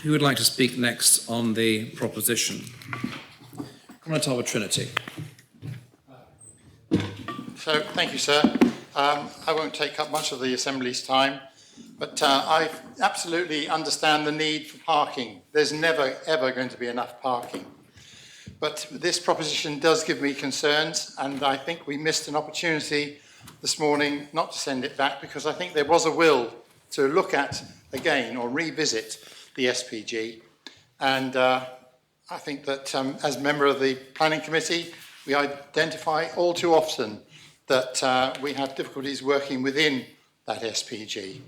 Who would like to speak next on the proposition? Commentator Trinity. So, thank you, sir. I won't take up much of the Assembly's time, but I absolutely understand the need for parking. There's never, ever going to be enough parking. But this proposition does give me concerns, and I think we missed an opportunity this morning not to send it back, because I think there was a will to look at again or revisit the SPG. And I think that as a member of the Planning Committee, we identify all too often that we have difficulties working within that SPG.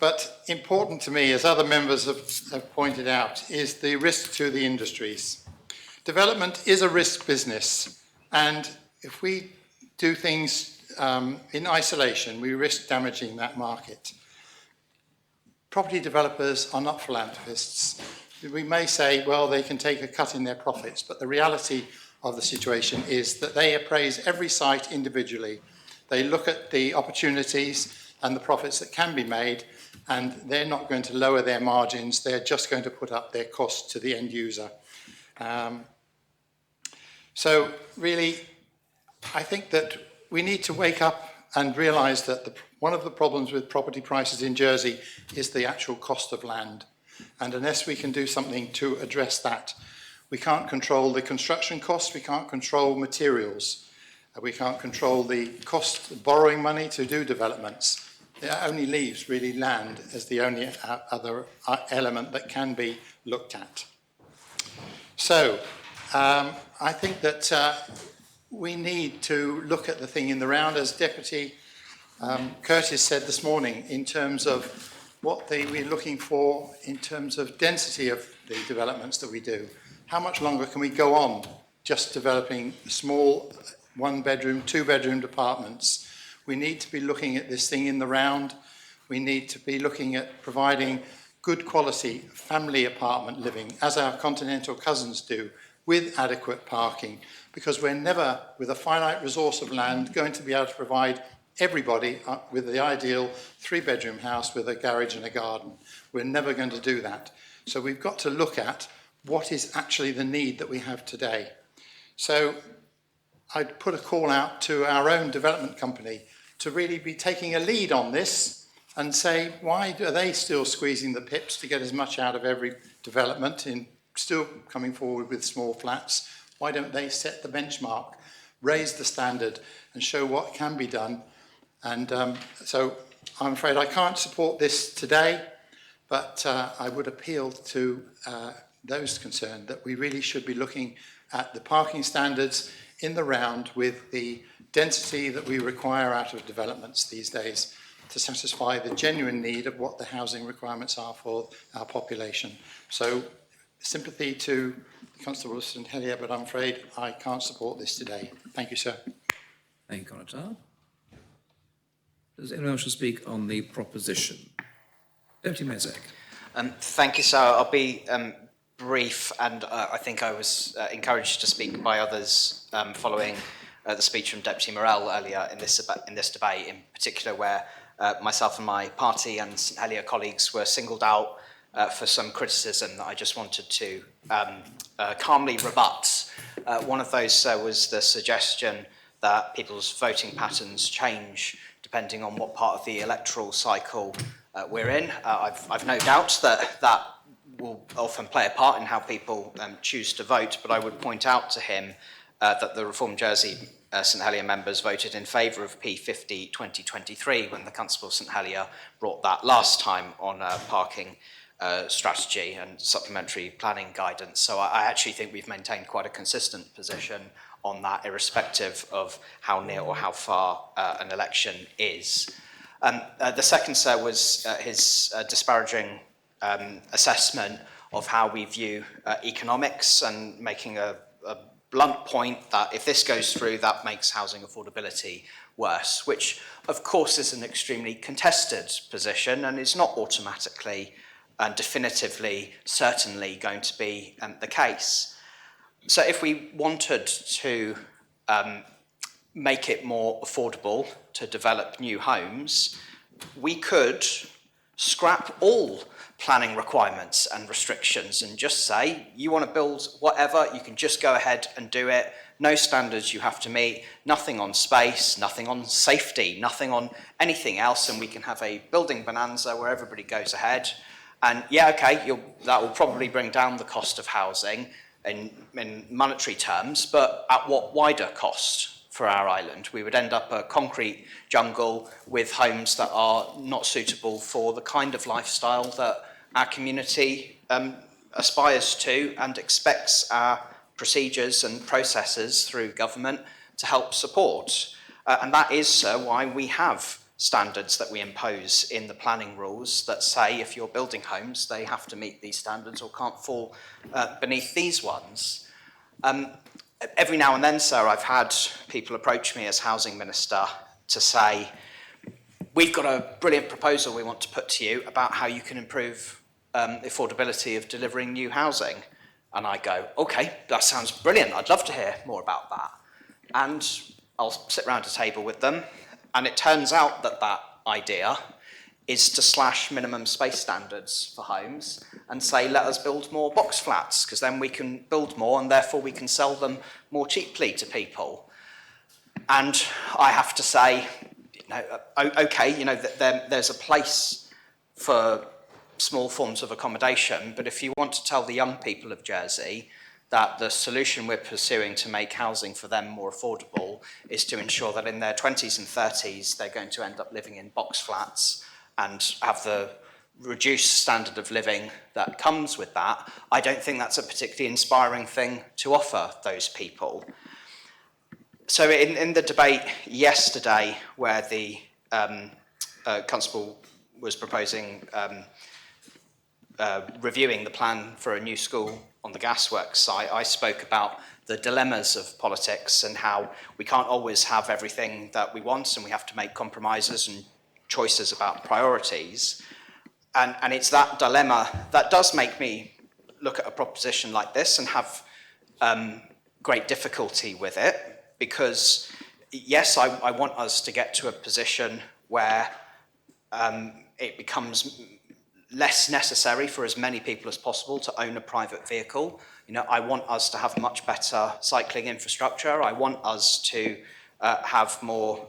But important to me, as other members have pointed out, is the risk to the industries. Development is a risk business, and if we do things in isolation, we risk damaging that market. Property developers are not philanthropists. We may say, well, they can take a cut in their profits, but the reality of the situation is that they appraise every site individually. They look at the opportunities and the profits that can be made, and they're not going to lower their margins. They're just going to put up their cost to the end user. So really, I think that we need to wake up and realise that one of the problems with property prices in Jersey is the actual cost of land. And unless we can do something to address that, we can't control the construction costs, we can't control materials, we can't control the cost of borrowing money to do developments. It only leaves really land as the only other element that can be looked at. So, I think that we need to look at the thing in the round, as Deputy Curtis said this morning, in terms of what we're looking for in terms of density of the developments that we do. How much longer can we go on just developing small one-bedroom, two-bedroom apartments? We need to be looking at this thing in the round. We need to be looking at providing good quality family apartment living, as our continental cousins do, with adequate parking, because we're never, with a finite resource of land, going to be able to provide everybody with the ideal three-bedroom house with a garage and a garden. We're never going to do that. So we've got to look at what is actually the need that we have today. So I'd put a call out to our own development company to really be taking a lead on this and say, why are they still squeezing the pips to get as much out of every development in still coming forward with small flats? Why don't they set the benchmark, raise the standard, and show what can be done? And so I'm afraid I can't support this today, but I would appeal to those concerned that we really should be looking at the parking standards in the round with the density that we require out of developments these days to satisfy the genuine need of what the housing requirements are for our population. So sympathy to Constable St Helier, but I'm afraid I can't support this today. Thank you, sir. Thank you, Commentator. Does anyone else speak on the proposition? Deputy Mezek. Thank you, sir. I'll be brief, and I think I was encouraged to speak by others following the speech from Deputy Morell earlier in this debate, in particular where myself and my party and St Helier colleagues were singled out for some criticism that I just wanted to calmly rebut. One of those was the suggestion that people's voting patterns change depending on what part of the electoral cycle we're in. I've no doubt that will often play a part in how people choose to vote, but I would point out to him that the Reform Jersey St Helier members voted in favour of P50 2023 when the Constable St Helier brought that last time on parking strategy and supplementary planning guidance. So I actually think we've maintained quite a consistent position on that, irrespective of how near or how far an election is. The second, sir, was his disparaging assessment of how we view economics, and making a blunt point that if this goes through, that makes housing affordability worse, which of course is an extremely contested position and is not automatically and definitively certainly going to be the case. So if we wanted to make it more affordable to develop new homes, we could scrap all planning requirements and restrictions and just say, you want to build whatever, you can just go ahead and do it. No standards you have to meet, nothing on space, nothing on safety, nothing on anything else, and we can have a building bonanza where everybody goes ahead. And yeah, okay, that will probably bring down the cost of housing in monetary terms, but at what wider cost for our island? We would end up a concrete jungle with homes that are not suitable for the kind of lifestyle that our community aspires to and expects our procedures and processes through government to help support. And that is why we have standards that we impose in the planning rules that say if you're building homes, they have to meet these standards or can't fall beneath these ones. Every now and then, sir, I've had people approach me as Housing Minister to say, we've got a brilliant proposal we want to put to you about how you can improve the affordability of delivering new housing. And I go, okay, that sounds brilliant. I'd love to hear more about that. And I'll sit around a table with them. And it turns out that that idea is to slash minimum space standards for homes and say, let us build more box flats, because then we can build more and therefore we can sell them more cheaply to people. And I have to say, okay, there's a place for small forms of accommodation, but if you want to tell the young people of Jersey that the solution we're pursuing to make housing for them more affordable is to ensure that in their 20s and 30s they're going to end up living in box flats and have the reduced standard of living that comes with that, I don't think that's a particularly inspiring thing to offer those people. So in the debate yesterday where the Constable was proposing reviewing the plan for a new school on the gasworks site, I spoke about the dilemmas of politics and how we can't always have everything that we want and we have to make compromises and choices about priorities. And it's that dilemma that does make me look at a proposition like this and have great difficulty with it, because yes, I want us to get to a position where it becomes less necessary for as many people as possible to own a private vehicle. I want us to have much better cycling infrastructure. I want us to have more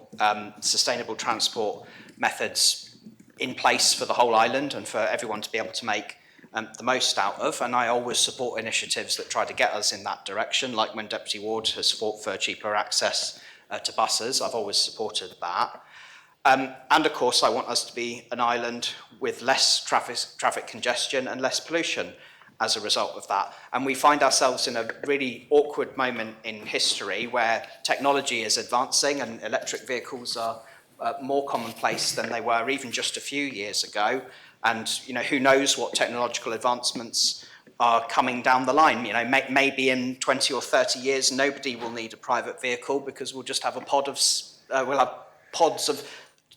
sustainable transport methods in place for the whole island and for everyone to be able to make the most out of. And I always support initiatives that try to get us in that direction, like when Deputy Ward has fought for cheaper access to buses. I've always supported that. And of course, I want us to be an island with less traffic congestion and less pollution as a result of that. And we find ourselves in a really awkward moment in history where technology is advancing and electric vehicles are more commonplace than they were even just a few years ago. And who knows what technological advancements are coming down the line. Maybe in 20 or 30 years, nobody will need a private vehicle because we'll just have we'll have pods of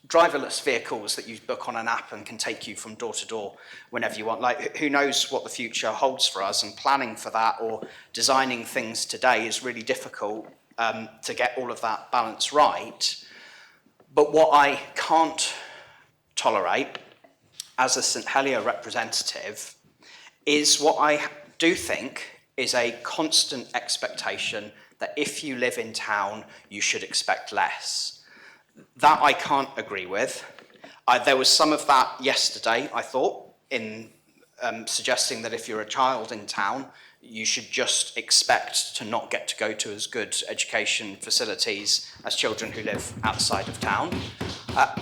driverless vehicles that you book on an app and can take you from door to door whenever you want. Like, who knows what the future holds for us, and planning for that or designing things today is really difficult to get all of that balance right. But what I can't tolerate as a St Helier representative is what I do think is a constant expectation that if you live in town, you should expect less. That I can't agree with. There was some of that yesterday, I thought, in suggesting that if you're a child in town, you should just expect to not get to go to as good education facilities as children who live outside of town.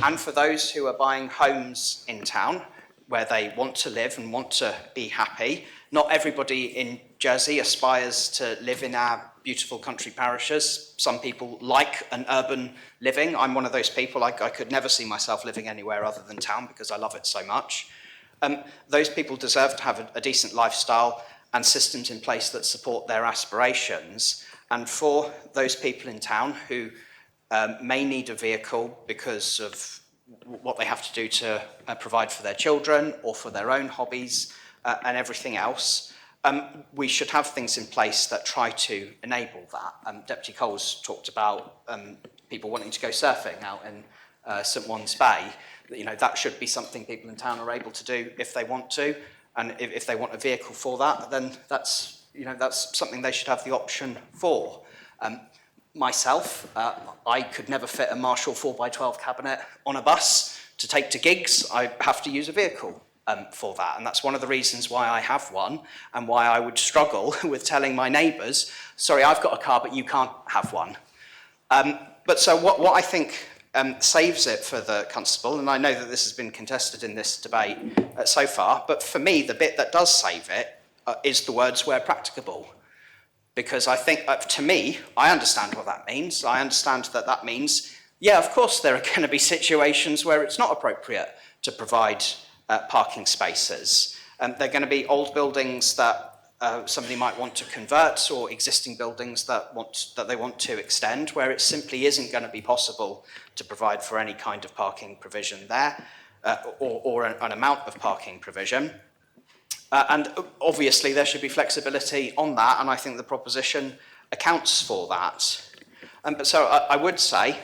And for those who are buying homes in town, where they want to live and want to be happy, not everybody in Jersey aspires to live in our beautiful country parishes. Some people like an urban living. I'm one of those people. I could never see myself living anywhere other than town because I love it so much. Those people deserve to have a decent lifestyle and systems in place that support their aspirations. And for those people in town who may need a vehicle because of what they have to do to provide for their children or for their own hobbies and everything else, we should have things in place that try to enable that. Deputy Coles talked about people wanting to go surfing out in St One's Bay, that should be something people in town are able to do if they want to, and if they want a vehicle for that, then that's something they should have the option for. Myself, I could never fit a Marshall 4x12 cabinet on a bus to take to gigs. I have to use a vehicle for that, and that's one of the reasons why I have one, and why I would struggle with telling my neighbours, sorry, I've got a car, but you can't have one. But so what I think saves it for the constable, and I know that this has been contested in this debate so far, but for me, the bit that does save it is the words "where practicable." Because I think, to me, I understand what that means. I understand that that means, yeah, of course, there are going to be situations where it's not appropriate to provide parking spaces. There are going to be old buildings that somebody might want to convert, or existing buildings that they want to extend, where it simply isn't going to be possible to provide for any kind of parking provision there, or an amount of parking provision. And obviously there should be flexibility on that, and I think the proposition accounts for that. But so I would say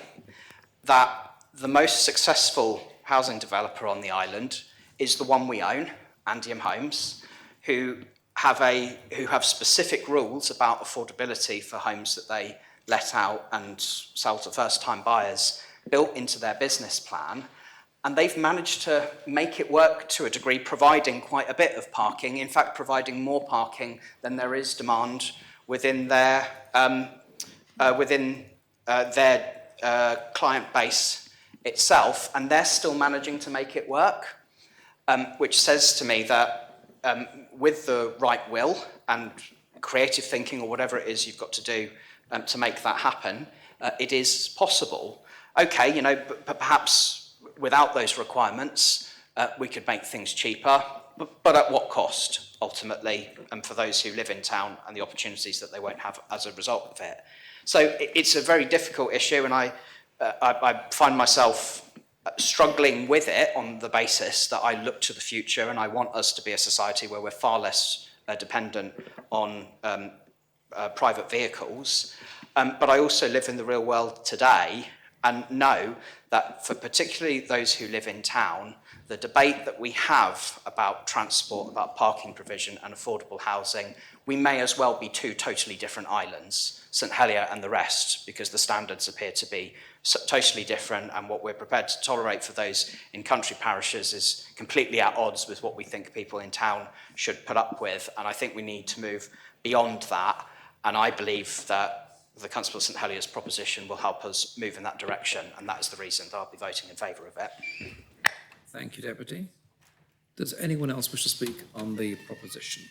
that the most successful housing developer on the island is the one we own, Andium Homes, who have specific rules about affordability for homes that they let out and sell to first-time buyers built into their business plan. And they've managed to make it work to a degree, providing quite a bit of parking, in fact, providing more parking than there is demand within their client base itself, and they're still managing to make it work, which says to me that with the right will and creative thinking, or whatever it is you've got to do to make that happen, it is possible. Okay, but perhaps without those requirements, we could make things cheaper, but at what cost, ultimately, and for those who live in town and the opportunities that they won't have as a result of it. So it's a very difficult issue, and I find myself struggling with it on the basis that I look to the future, and I want us to be a society where we're far less dependent on private vehicles. But I also live in the real world today, and know that for particularly those who live in town, the debate that we have about transport, about parking provision and affordable housing, we may as well be two totally different islands, St Helier and the rest, because the standards appear to be totally different, and what we're prepared to tolerate for those in country parishes is completely at odds with what we think people in town should put up with. And I think we need to move beyond that, and I believe that the Constable of St Helier's proposition will help us move in that direction, and that is the reason that I'll be voting in favour of it. Thank you, Deputy. Does anyone else wish to speak on the proposition?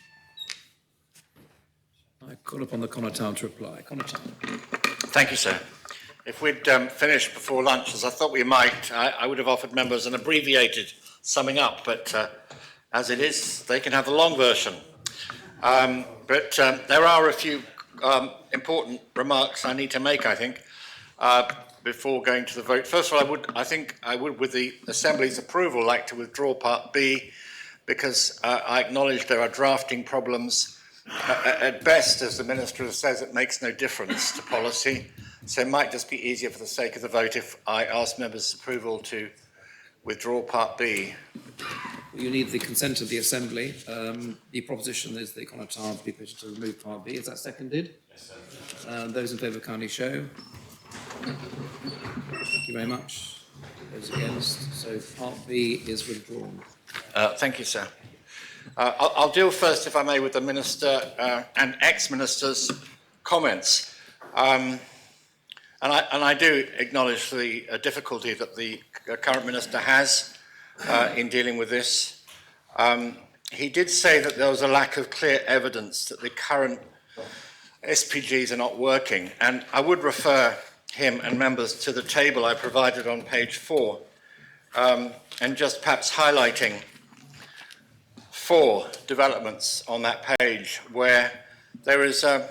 I call upon the Connaught Town to reply. Connaught Town. Thank you, sir. If we'd finished before lunch, as I thought we might, I would have offered members an abbreviated summing up, but as it is, they can have the long version. But there are a few important remarks I need to make, I think, before going to the vote. First of all, I would, with the Assembly's approval, like to withdraw Part B, because I acknowledge there are drafting problems. At best, as the Minister says, it makes no difference to policy, so it might just be easier for the sake of the vote if I ask members' approval to withdraw Part B. You need the consent of the Assembly. The proposition is the Connaught Town be permitted to remove Part B. Is that seconded? Yes, sir. Those in favour kindly show. Thank you very much. Those against. So Part B is withdrawn. Thank you, sir. I'll deal first, if I may, with the Minister and ex-Minister's comments. And I do acknowledge the difficulty that the current Minister has in dealing with this. He did say that there was a lack of clear evidence that the current SPGs are not working, and I would refer him and members to the table I provided on page 4, and just perhaps highlighting 4 developments on that page where there is a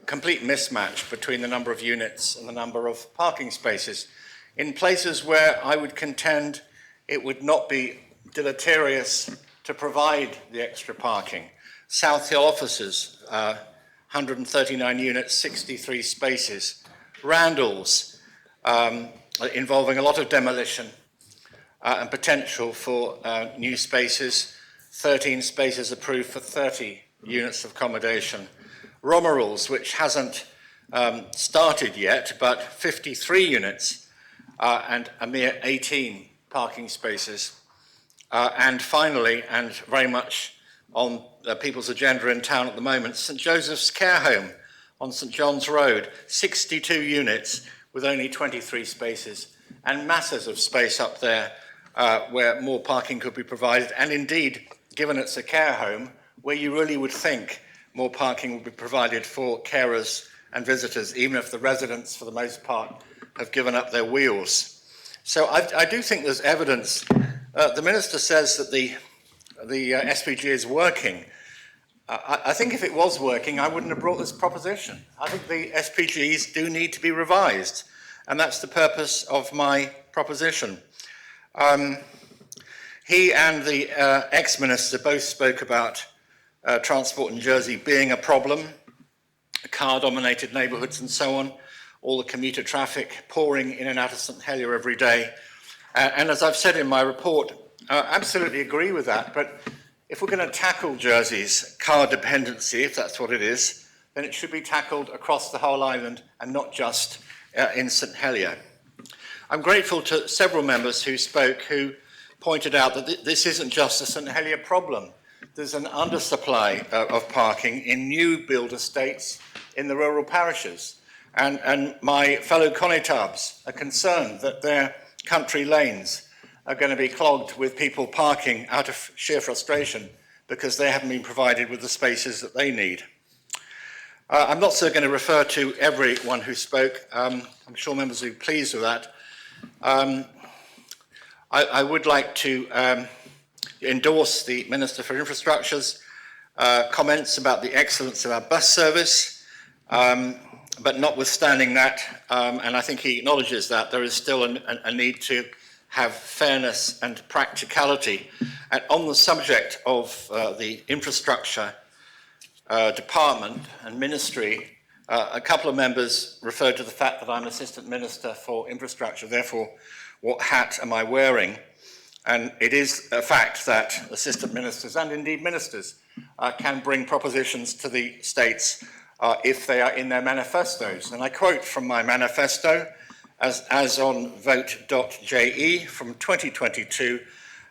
complete mismatch between the number of units and the number of parking spaces in places where I would contend it would not be deleterious to provide the extra parking. South Hill offices, 139 units, 63 spaces. Randalls, involving a lot of demolition and potential for new spaces. 13 spaces approved for 30 units of accommodation. Romerals, which hasn't started yet, but 53 units and a mere 18 parking spaces. And finally, and very much on people's agenda in town at the moment, St Joseph's Care Home on St John's Road, 62 units with only 23 spaces, and masses of space up there where more parking could be provided, and indeed, given it's a care home, where you really would think more parking would be provided for carers and visitors, even if the residents, for the most part, have given up their wheels. So I do think there's evidence. The Minister says that the SPG is working. I think if it was working, I wouldn't have brought this proposition. I think the SPGs do need to be revised, and that's the purpose of my proposition. He and the ex-minister both spoke about transport in Jersey being a problem, car-dominated neighbourhoods and so on, all the commuter traffic pouring in and out of St Helier every day. And as I've said in my report, I absolutely agree with that, but if we're going to tackle Jersey's car dependency, if that's what it is, then it should be tackled across the whole island and not just in St Helier. I'm grateful to several members who spoke who pointed out that this isn't just a St Helier problem. There's an undersupply of parking in new build estates in the rural parishes. And my fellow Connétabs are concerned that their country lanes are going to be clogged with people parking out of sheer frustration because they haven't been provided with the spaces that they need. I'm not so going to refer to everyone who spoke. I'm sure members will be pleased with that. I would like to endorse the Minister for Infrastructure's comments about the excellence of our bus service, but notwithstanding that, and I think he acknowledges that, there is still a need to have fairness and practicality. And on the subject of the infrastructure department and ministry, a couple of members referred to the fact that I'm Assistant Minister for Infrastructure, therefore what hat am I wearing? And it is a fact that assistant ministers and indeed ministers can bring propositions to the states if they are in their manifestos. And I quote from my manifesto, as on vote.je from 2022,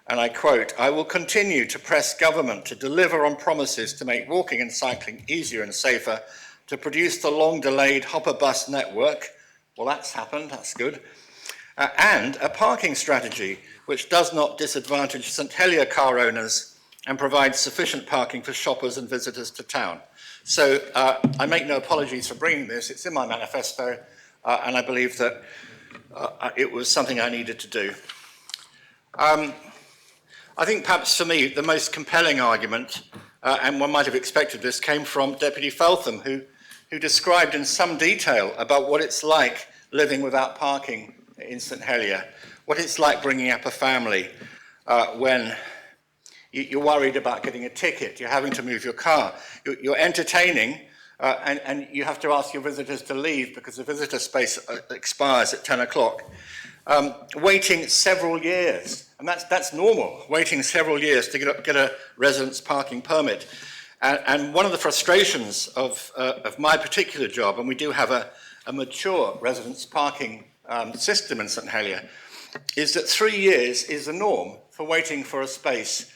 and I quote, "I will continue to press government to deliver on promises to make walking and cycling easier and safer, to produce the long-delayed hopper bus network," well that's happened, that's good, and a parking strategy which does not disadvantage St Helier car owners and provides sufficient parking for shoppers and visitors to town. So I make no apologies for bringing this, it's in my manifesto, and I believe that it was something I needed to do. I think perhaps for me the most compelling argument, and one might have expected this, came from Deputy Feltham, who described in some detail about what it's like living without parking in St Helier, what it's like bringing up a family when you're worried about getting a ticket, you're having to move your car, you're entertaining, and you have to ask your visitors to leave because the visitor space expires at 10 o'clock. Waiting several years, and that's normal, waiting several years to get a residence parking permit. And one of the frustrations of my particular job, and we do have a mature residence parking system in St Helier, is that 3 years is the norm for waiting for a space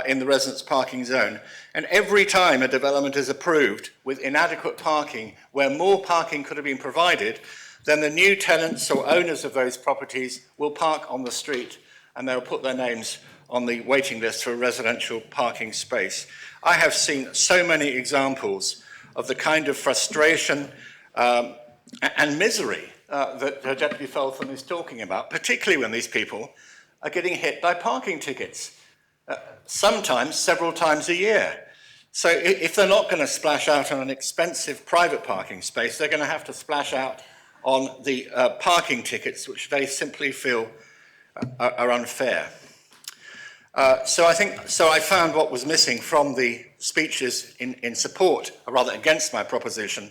in the residence parking zone. And every time a development is approved with inadequate parking, where more parking could have been provided, then the new tenants or owners of those properties will park on the street and they'll put their names on the waiting list for a residential parking space. I have seen so many examples of the kind of frustration and misery that Deputy Feltham is talking about, particularly when these people are getting hit by parking tickets, sometimes several times a year. So if they're not going to splash out on an expensive private parking space, they're going to have to splash out on the parking tickets, which they simply feel are unfair. So I found what was missing from the speeches in support, or rather against my proposition,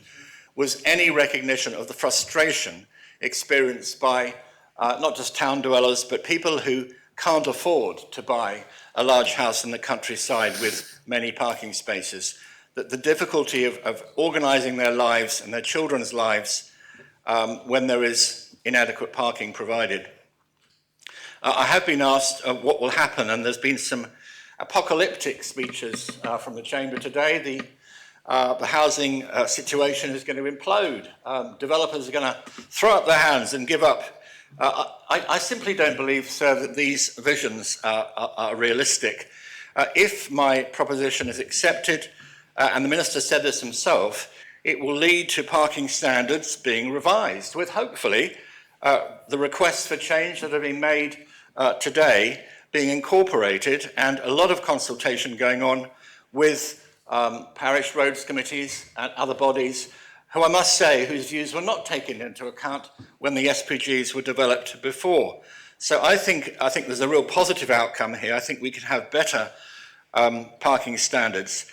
was any recognition of the frustration experienced by not just town dwellers, but people who can't afford to buy a large house in the countryside with many parking spaces, that the difficulty of organising their lives and their children's lives when there is inadequate parking provided. I have been asked what will happen, and there's been some apocalyptic speeches from the Chamber today. The housing situation is going to implode. Developers are going to throw up their hands and give up. I simply don't believe, sir, that these visions are realistic. If my proposition is accepted, and the Minister said this himself, it will lead to parking standards being revised, with hopefully the requests for change that have been made today being incorporated, and a lot of consultation going on with parish roads committees and other bodies, who I must say, whose views were not taken into account when the SPGs were developed before. So I think there's a real positive outcome here. I think we could have better parking standards.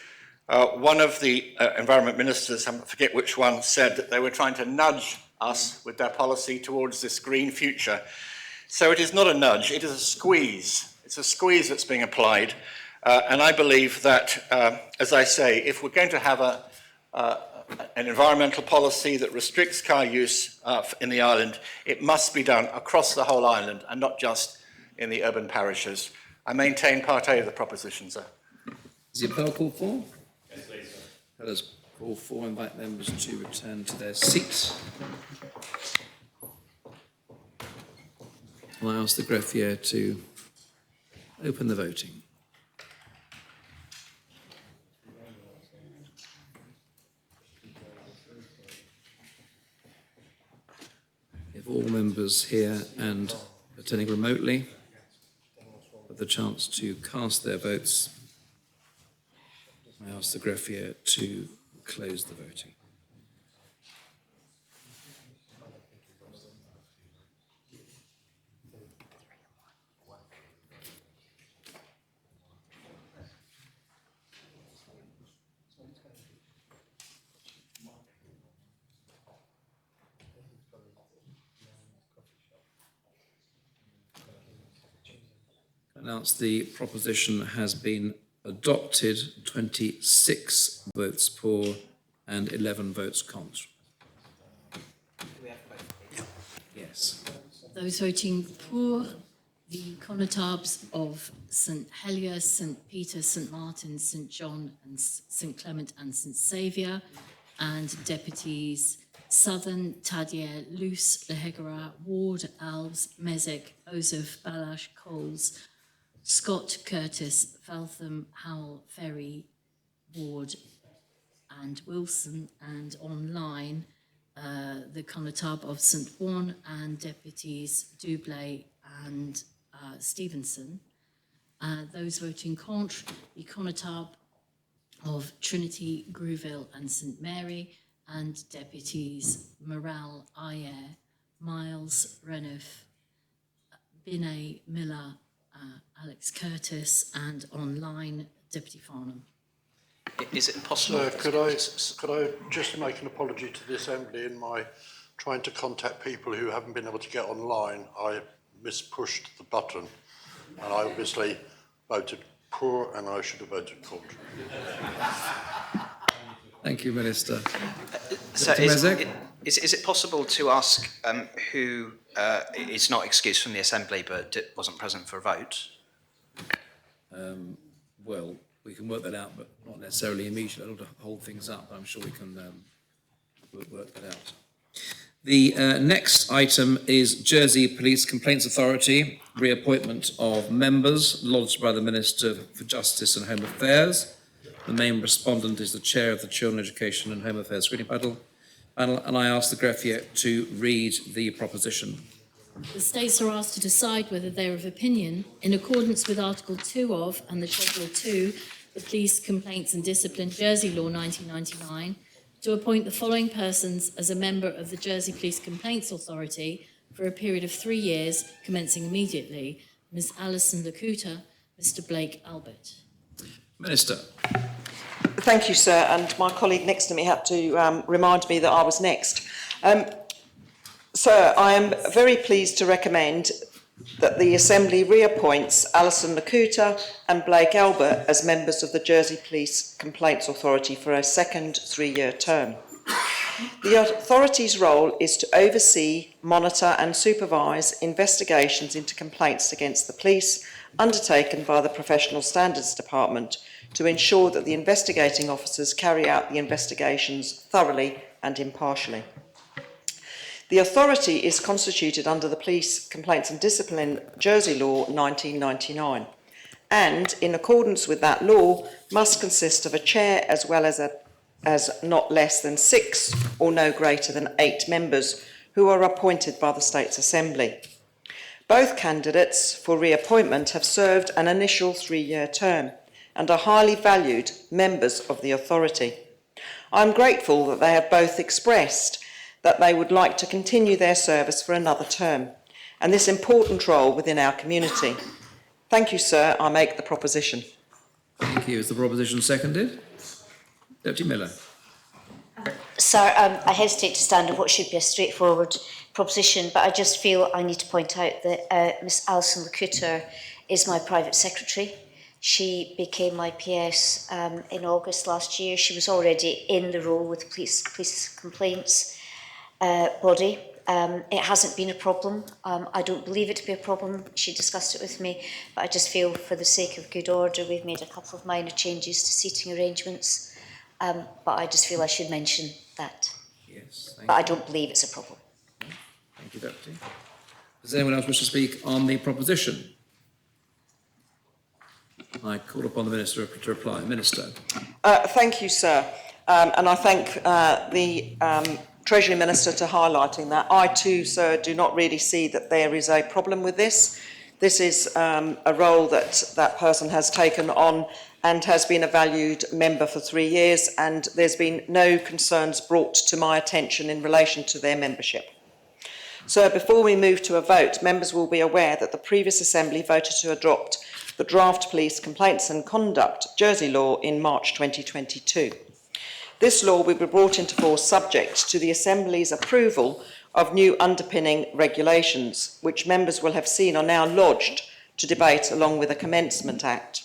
One of the environment ministers, I forget which one, said that they were trying to nudge us with their policy towards this green future. So it is not a nudge, it is a squeeze. It's a squeeze that's being applied. And I believe that, as I say, if we're going to have an environmental policy that restricts car use in the island, it must be done across the whole island and not just in the urban parishes. I maintain part A of the proposition, sir. Is the appel called for? Yes, please, sir. Let us call for, invite members to return to their seats. I'll ask the greffier to open the voting. If all members here and attending remotely have the chance to cast their votes, I ask the greffier to close the voting. Announce the proposition has been adopted, 26 votes for and 11 votes contra. Yes. Those voting for the connotabs of St Helier, St Peter, St Martin, St John and St Clement and St Saviour, and deputies Southern, Tadier, Luce, Lehegara, Ward, Alves, Mezek, Ozef, Balash, Coles, Scott, Curtis, Feltham, Howell, Ferry, Ward and Wilson, and online the connotab of St Juan and deputies Dublay and Stevenson. Those voting contre, the connotab of Trinity, Grouville and St Mary, and deputies Morale, Ayer, Miles, Renouf, Binet, Miller, Alex Curtis, and online Deputy Farnham. Is it possible? Could I just make an apology to the Assembly in my trying to contact people who haven't been able to get online? I mispushed the button and I obviously voted pour and I should have voted contra. Thank you, Minister. So is it possible to ask who is not excused from the Assembly but wasn't present for a vote? Well, we can work that out, but not necessarily immediately. I don't want to hold things up, but I'm sure we can work that out. The next item is Jersey Police Complaints Authority, reappointment of members lodged by the Minister for Justice and Home Affairs. The main respondent is the Chair of the Children Education and Home Affairs Screening Panel, and I ask the greffier to read the proposition. The States are asked to decide whether they are of opinion, in accordance with Article 2 of and the Schedule 2, the Police Complaints and Discipline Jersey Law 1999, to appoint the following persons as a member of the Jersey Police Complaints Authority for a period of 3 years, commencing immediately. Ms Alison Lakuta, Mr Blake Albert. Minister. Thank you, sir, and my colleague next to me had to remind me that I was next. Sir, I am very pleased to recommend that the Assembly reappoints Alison Lakuta and Blake Albert as members of the Jersey Police Complaints Authority for a second 3-year term. The authority's role is to oversee, monitor and supervise investigations into complaints against the police undertaken by the Professional Standards Department to ensure that the investigating officers carry out the investigations thoroughly and impartially. The authority is constituted under the Police Complaints and Discipline Jersey Law 1999 and, in accordance with that law, must consist of a chair as well as not less than 6 or no greater than 8 members who are appointed by the States Assembly. Both candidates for reappointment have served an initial 3-year term and are highly valued members of the authority. I am grateful that they have both expressed that they would like to continue their service for another term and this important role within our community. Thank you, sir. I make the proposition. Thank you. Is the proposition seconded? Deputy Miller. Sir, I hesitate to stand on what should be a straightforward proposition, but I just feel I need to point out that Miss Alison Lakuta is my private secretary. She became my PS in August last year. She was already in the role with the police complaints body. It hasn't been a problem. I don't believe it to be a problem. She discussed it with me, but I just feel for the sake of good order, we've made a couple of minor changes to seating arrangements, but I just feel I should mention that. Yes, thank But you. I don't believe it's a problem. Thank you, Deputy. Does anyone else wish to speak on the proposition? I call upon the Minister to reply. Minister. Thank you, sir. And I thank the Treasury Minister for highlighting that. I too, sir, do not really see that there is a problem with this. This is a role that that person has taken on and has been a valued member for 3 years, and there's been no concerns brought to my attention in relation to their membership. So before we move to a vote, members will be aware that the previous Assembly voted to adopt the Draft Police Complaints and Conduct Jersey Law in March 2022. This law will be brought into force subject to the Assembly's approval of new underpinning regulations, which members will have seen are now lodged to debate along with a Commencement Act.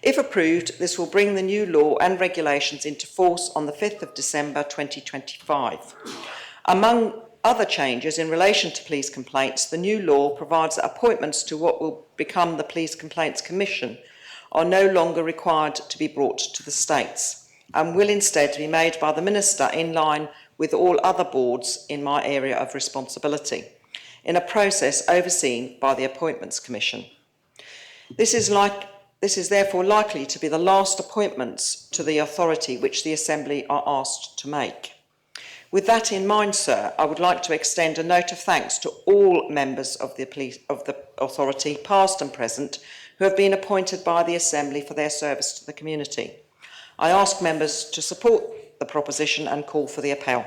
If approved, this will bring the new law and regulations into force on the 5th of December 2025. Among other changes in relation to police complaints, the new law provides that appointments to what will become the Police Complaints Commission are no longer required to be brought to the States and will instead be made by the Minister in line with all other boards in my area of responsibility, in a process overseen by the Appointments Commission. This is therefore likely to be the last appointments to the authority which the Assembly are asked to make. With that in mind, sir, I would like to extend a note of thanks to all members of the authority, past and present, who have been appointed by the Assembly for their service to the community. I ask members to support the proposition and call for the appel.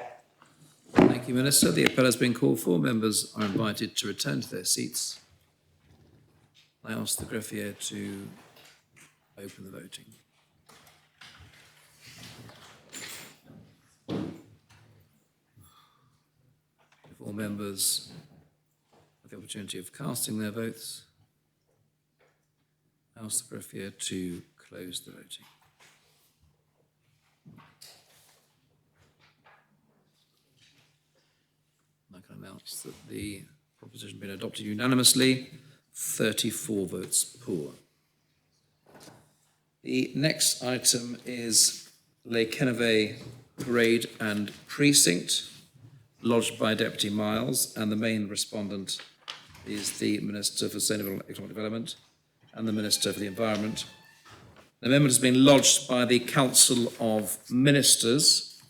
Thank you, Minister. The appel has been called for. Members are invited to return to their seats. I ask the greffier to open the voting. If all members have the opportunity of casting their votes, I ask the greffier to close the voting. I can announce that the proposition has been adopted unanimously, 34 votes pour. The next item is Le Quennevais Parade and Precinct, lodged by Deputy Miles, and the main respondent is the Minister for Sustainable Economic Development and the Minister for the Environment. The amendment has been lodged by the Council of Ministers.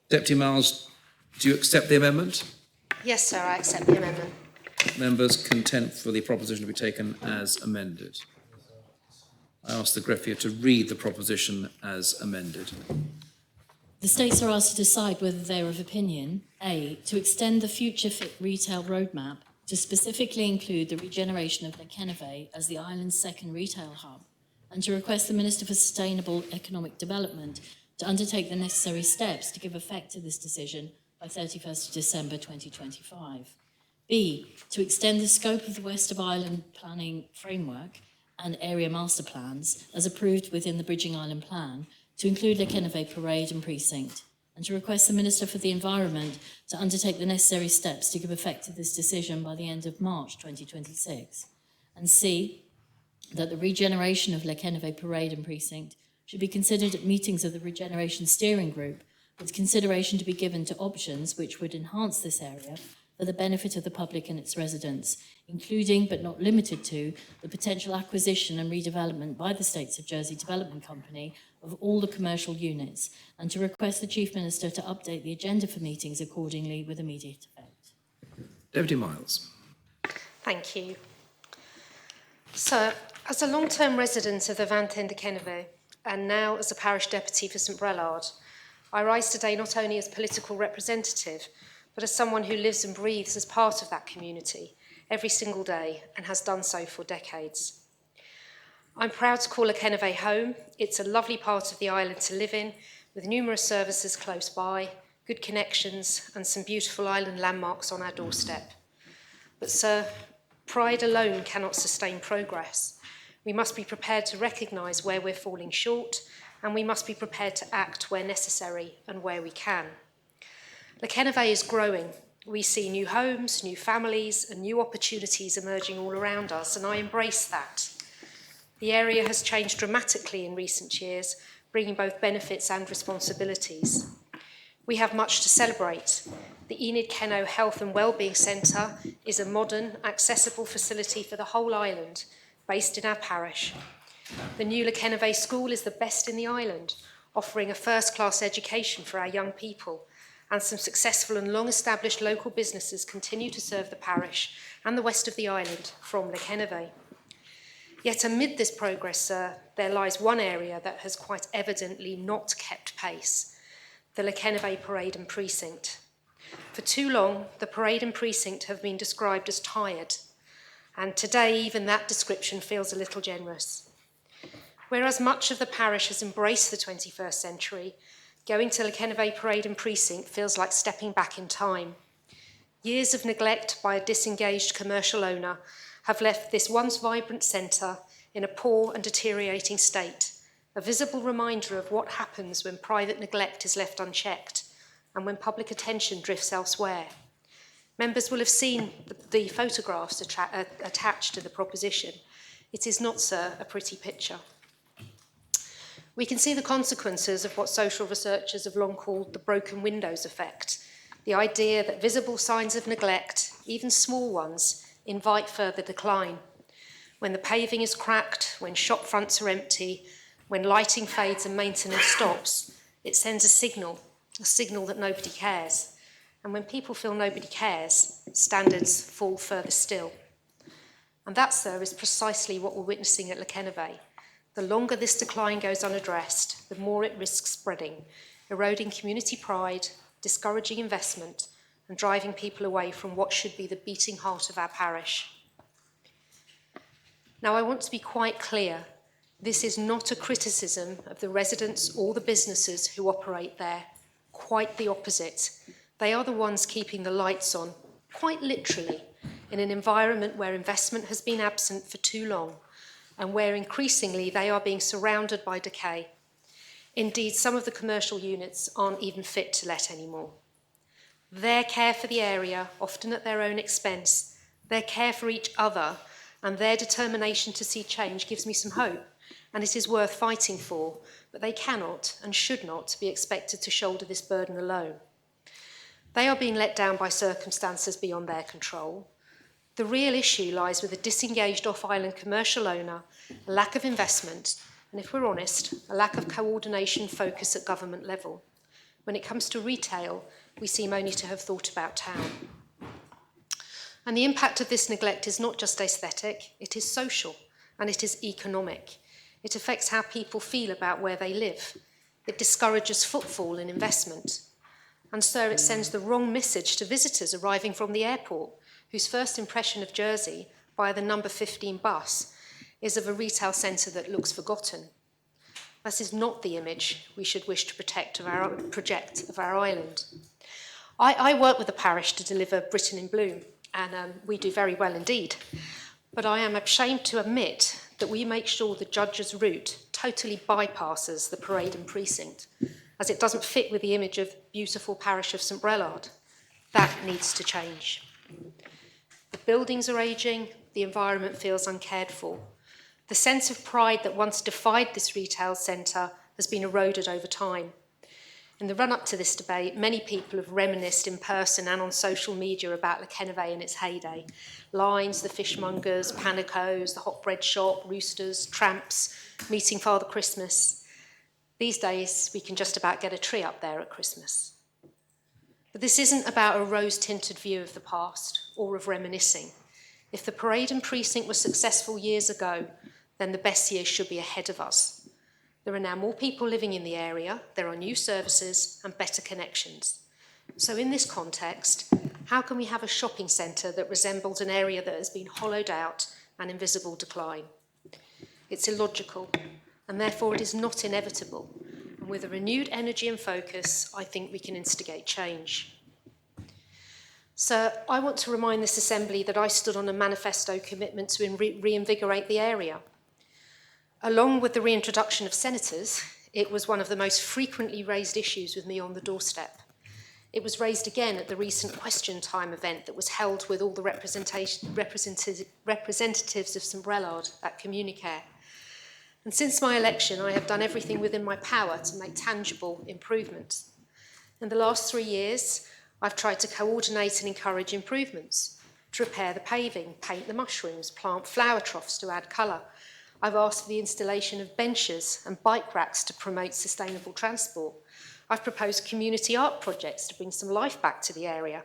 Deputy Miles, do you accept the amendment? Yes, sir, I accept the amendment. Members content for the proposition to be taken as amended. I ask the greffier to read the proposition as amended. The States are asked to decide whether they are of opinion, A, to extend the Future Fit Retail Roadmap to specifically include the regeneration of Le Quennevais as the island's second retail hub, and to request the Minister for Sustainable Economic Development to undertake the necessary steps to give effect to this decision by 31st of December 2025. B, to extend the scope of the West of Ireland planning framework and area master plans as approved within the Bridging Island Plan to include Le Quennevais Parade and Precinct, and to request the Minister for the Environment to undertake the necessary steps to give effect to this decision by the end of March 2026. And C, that the regeneration of Le Quennevais Parade and Precinct should be considered at meetings of the Regeneration Steering Group, with consideration to be given to options which would enhance this area for the benefit of the public and its residents, including but not limited to the potential acquisition and redevelopment by the States of Jersey Development Company of all the commercial units, and to request the Chief Minister to update the agenda for meetings accordingly with immediate effect. Deputy Miles. Thank you. So, as a long-term resident of the Vantine de Quennevais, and now as a parish deputy for St Brelard, I rise today not only as political representative, but as someone who lives and breathes as part of that community every single day and has done so for decades. I'm proud to call Le Quennevais home. It's a lovely part of the island to live in, with numerous services close by, good connections, and some beautiful island landmarks on our doorstep. But, sir, pride alone cannot sustain progress. We must be prepared to recognise where we're falling short, and we must be prepared to act where necessary and where we can. Le Quennevais is growing. We see new homes, new families, and new opportunities emerging all around us, and I embrace that. The area has changed dramatically in recent years, bringing both benefits and responsibilities. We have much to celebrate. The Enid Kenno Health and Wellbeing Centre is a modern, accessible facility for the whole island, based in our parish. The new Le Quennevais School is the best in the island, offering a first-class education for our young people, and some successful and long-established local businesses continue to serve the parish and the west of the island from Le Quennevais. Yet amid this progress, sir, there lies one area that has quite evidently not kept pace: the Le Quennevais Parade and Precinct. For too long, the parade and precinct have been described as tired, and today even that description feels a little generous. Whereas much of the parish has embraced the 21st century, going to Le Quennevais Parade and Precinct feels like stepping back in time. Years of neglect by a disengaged commercial owner have left this once vibrant centre in a poor and deteriorating state, a visible reminder of what happens when private neglect is left unchecked and when public attention drifts elsewhere. Members will have seen the photographs attached to the proposition. It is not, sir, a pretty picture. We can see the consequences of what social researchers have long called the broken windows effect, the idea that visible signs of neglect, even small ones, invite further decline. When the paving is cracked, when shop fronts are empty, when lighting fades and maintenance stops, it sends a signal that nobody cares. And when people feel nobody cares, standards fall further still. And that, sir, is precisely what we're witnessing at Le Quennevais. The longer this decline goes unaddressed, the more it risks spreading, eroding community pride, discouraging investment, and driving people away from what should be the beating heart of our parish. Now, I want to be quite clear. This is not a criticism of the residents or the businesses who operate there. Quite the opposite. They are the ones keeping the lights on, quite literally, in an environment where investment has been absent for too long, and where increasingly they are being surrounded by decay. Indeed, some of the commercial units aren't even fit to let anymore. Their care for the area, often at their own expense, their care for each other, and their determination to see change gives me some hope, and it is worth fighting for, but they cannot and should not be expected to shoulder this burden alone. They are being let down by circumstances beyond their control. The real issue lies with a disengaged off-island commercial owner, a lack of investment, and if we're honest, a lack of coordination focus at government level. When it comes to retail, we seem only to have thought about town. And the impact of this neglect is not just aesthetic, it is social and it is economic. It affects how people feel about where they live. It discourages footfall and investment. And so it sends the wrong message to visitors arriving from the airport, whose first impression of Jersey, via the number 15 bus, is of a retail centre that looks forgotten. This is not the image we should wish to project of our island. I work with the parish to deliver Britain in Bloom, and we do very well indeed. But I am ashamed to admit that we make sure the judge's route totally bypasses the parade and precinct, as it doesn't fit with the image of beautiful parish of St Brelard. That needs to change. The buildings are ageing, the environment feels uncared for. The sense of pride that once defined this retail centre has been eroded over time. In the run-up to this debate, many people have reminisced in person and on social media about Le Quennevais in its heyday. Lines, the fishmongers, panicos, the hot bread shop, roosters, tramps, meeting Father Christmas. These days, we can just about get a tree up there at Christmas. But this isn't about a rose-tinted view of the past or of reminiscing. If the parade and precinct were successful years ago, then the best years should be ahead of us. There are now more people living in the area, there are new services and better connections. So in this context, how can we have a shopping centre that resembles an area that has been hollowed out and in visible decline? It's illogical, and therefore it is not inevitable. And with a renewed energy and focus, I think we can instigate change. So I want to remind this Assembly that I stood on a manifesto commitment to reinvigorate the area. Along with the reintroduction of senators, it was one of the most frequently raised issues with me on the doorstep. It was raised again at the recent Question Time event that was held with all the representatives of St Brelard at Communicare. And since my election, I have done everything within my power to make tangible improvements. In the last 3 years, I've tried to coordinate and encourage improvements, to repair the paving, paint the mushrooms, plant flower troughs to add colour. I've asked for the installation of benches and bike racks to promote sustainable transport. I've proposed community art projects to bring some life back to the area.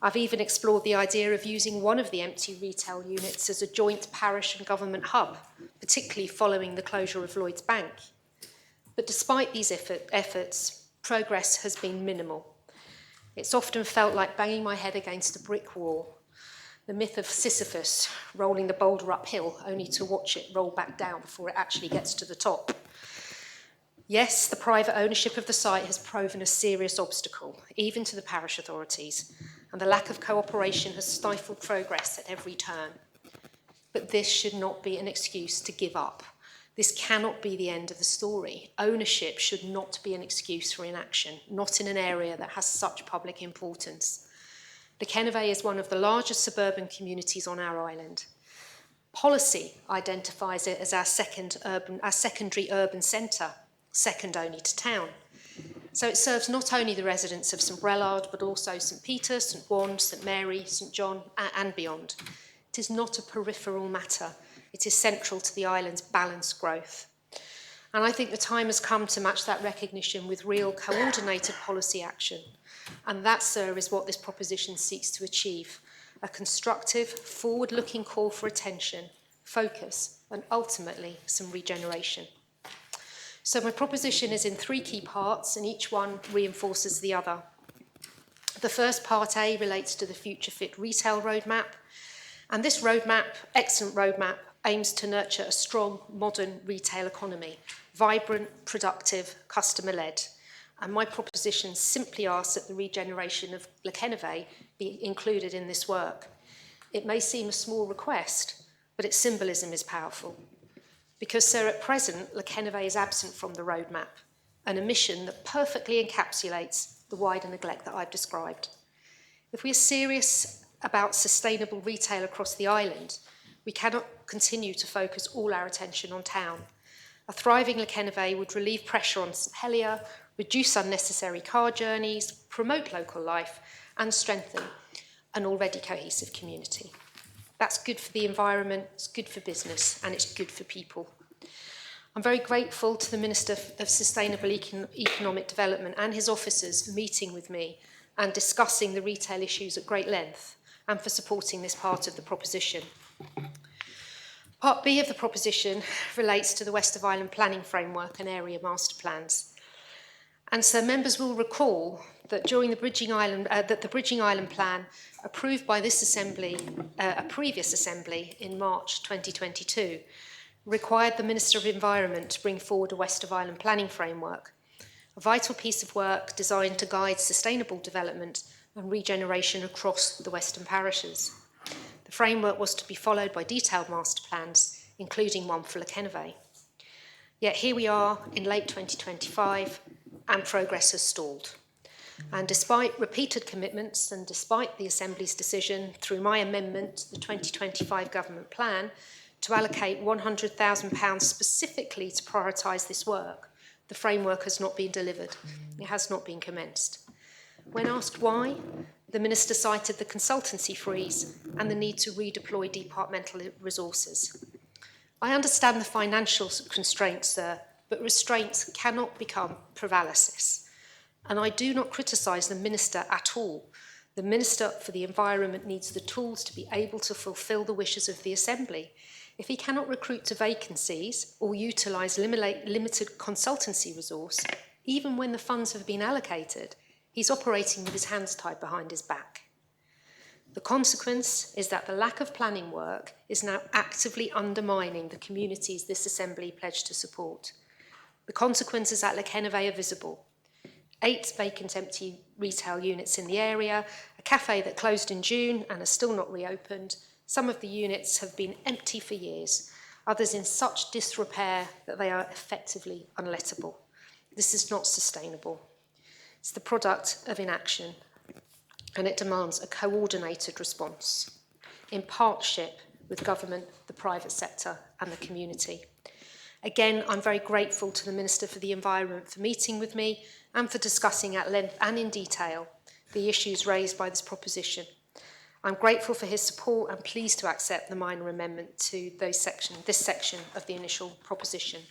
I've even explored the idea of using one of the empty retail units as a joint parish and government hub, particularly following the closure of Lloyds Bank. But despite these efforts, progress has been minimal. It's often felt like banging my head against a brick wall. The myth of Sisyphus rolling the boulder uphill only to watch it roll back down before it actually gets to the top. Yes, the private ownership of the site has proven a serious obstacle, even to the parish authorities, and the lack of cooperation has stifled progress at every turn. But this should not be an excuse to give up. This cannot be the end of the story. Ownership should not be an excuse for inaction, not in an area that has such public importance. Le Quennevais is one of the largest suburban communities on our island. Policy identifies it as our secondary urban centre, second only to town. So it serves not only the residents of St Brelard, but also St Peter, St Wand, St Mary, St John, and beyond. It is not a peripheral matter. It is central to the island's balanced growth. And I think the time has come to match that recognition with real coordinated policy action. And that, sir, is what this proposition seeks to achieve. A constructive, forward-looking call for attention, focus, and ultimately some regeneration. So my proposition is in 3 key parts, and each one reinforces the other. The first part A relates to the Future Fit Retail Roadmap. And this roadmap, excellent roadmap, aims to nurture a strong, modern retail economy, vibrant, productive, customer-led. And my proposition simply asks that the regeneration of Le Quennevais be included in this work. It may seem a small request, but its symbolism is powerful. Because, sir, at present, Le Quennevais is absent from the roadmap, an omission that perfectly encapsulates the wider neglect that I've described. If we are serious about sustainable retail across the island, we cannot continue to focus all our attention on town. A thriving Le Quennevais would relieve pressure on St Helier, reduce unnecessary car journeys, promote local life, and strengthen an already cohesive community. That's good for the environment, it's good for business, and it's good for people. I'm very grateful to the Minister of Sustainable Economic Development and his officers for meeting with me and discussing the retail issues at great length, and for supporting this part of the proposition. Part B of the proposition relates to the West of Island planning framework and area master plans. And so members will recall that during the Bridging Island, plan approved by this Assembly, a previous Assembly in March 2022, required the Minister of Environment to bring forward a West of Island planning framework, a vital piece of work designed to guide sustainable development and regeneration across the western parishes. The framework was to be followed by detailed master plans, including one for Quennevais. Yet here we are in late 2025 and progress has stalled. And despite repeated commitments and despite the Assembly's decision through my amendment to the 2025 government plan to allocate £100,000 specifically to prioritise this work, the framework has not been delivered. It has not been commenced. When asked why, the Minister cited the consultancy freeze and the need to redeploy departmental resources. I understand the financial constraints, sir, but restraints cannot become paralysis. And I do not criticise the Minister at all. The Minister for the Environment needs the tools to be able to fulfil the wishes of the Assembly. If he cannot recruit to vacancies or utilise limited consultancy resource, even when the funds have been allocated, he's operating with his hands tied behind his back. The consequence is that the lack of planning work is now actively undermining the communities this Assembly pledged to support. The consequences at Quennevais are visible. 8 vacant empty retail units in the area, a cafe that closed in June and has still not reopened. Some of the units have been empty for years, others in such disrepair that they are effectively unlettable. This is not sustainable. It's the product of inaction, and it demands a coordinated response in partnership with government, the private sector and the community. Again, I'm very grateful to the Minister for the Environment for meeting with me and for discussing at length and in detail the issues raised by this proposition. I'm grateful for his support and pleased to accept the minor amendment to this section of the initial proposition.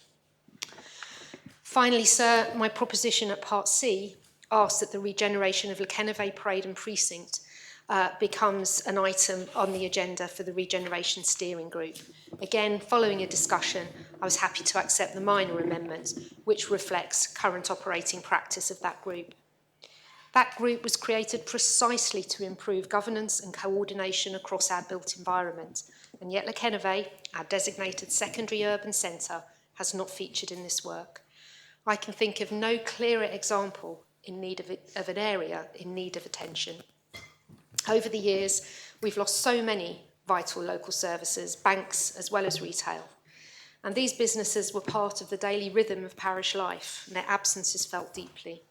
Finally, sir, my proposition at Part C asks that the regeneration of Quennevais Parade and Precinct becomes an item on the agenda for the Regeneration Steering Group. Again, following a discussion, I was happy to accept the minor amendment, which reflects current operating practice of that group. That group was created precisely to improve governance and coordination across our built environment, and yet Quennevais, our designated secondary urban centre, has not featured in this work. I can think of no clearer example in need of an area in need of attention. Over the years, we've lost so many vital local services, banks as well as retail. And these businesses were part of the daily rhythm of parish life, and their absence is felt deeply.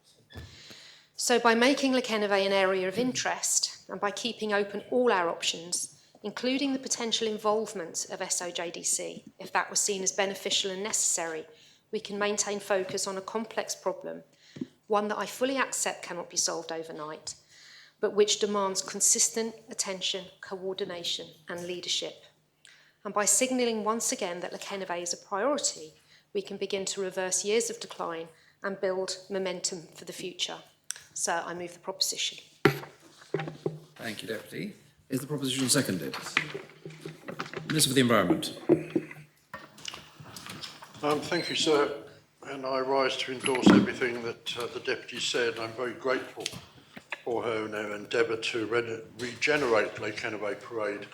So by making Quennevais an area of interest, and by keeping open all our options, including the potential involvement of SOJDC, if that was seen as beneficial and necessary, we can maintain focus on a complex problem, one that I fully accept cannot be solved overnight, but which demands consistent attention, coordination and leadership. And by signalling once again that Quennevais is a priority, we can begin to reverse years of decline and build momentum for the future. So I move the proposition. Thank you, Deputy. Is the proposition seconded? Minister for the Environment. Thank you, sir. And I rise to endorse everything that the Deputy said. I'm very grateful for her endeavour to regenerate Quennevais Parade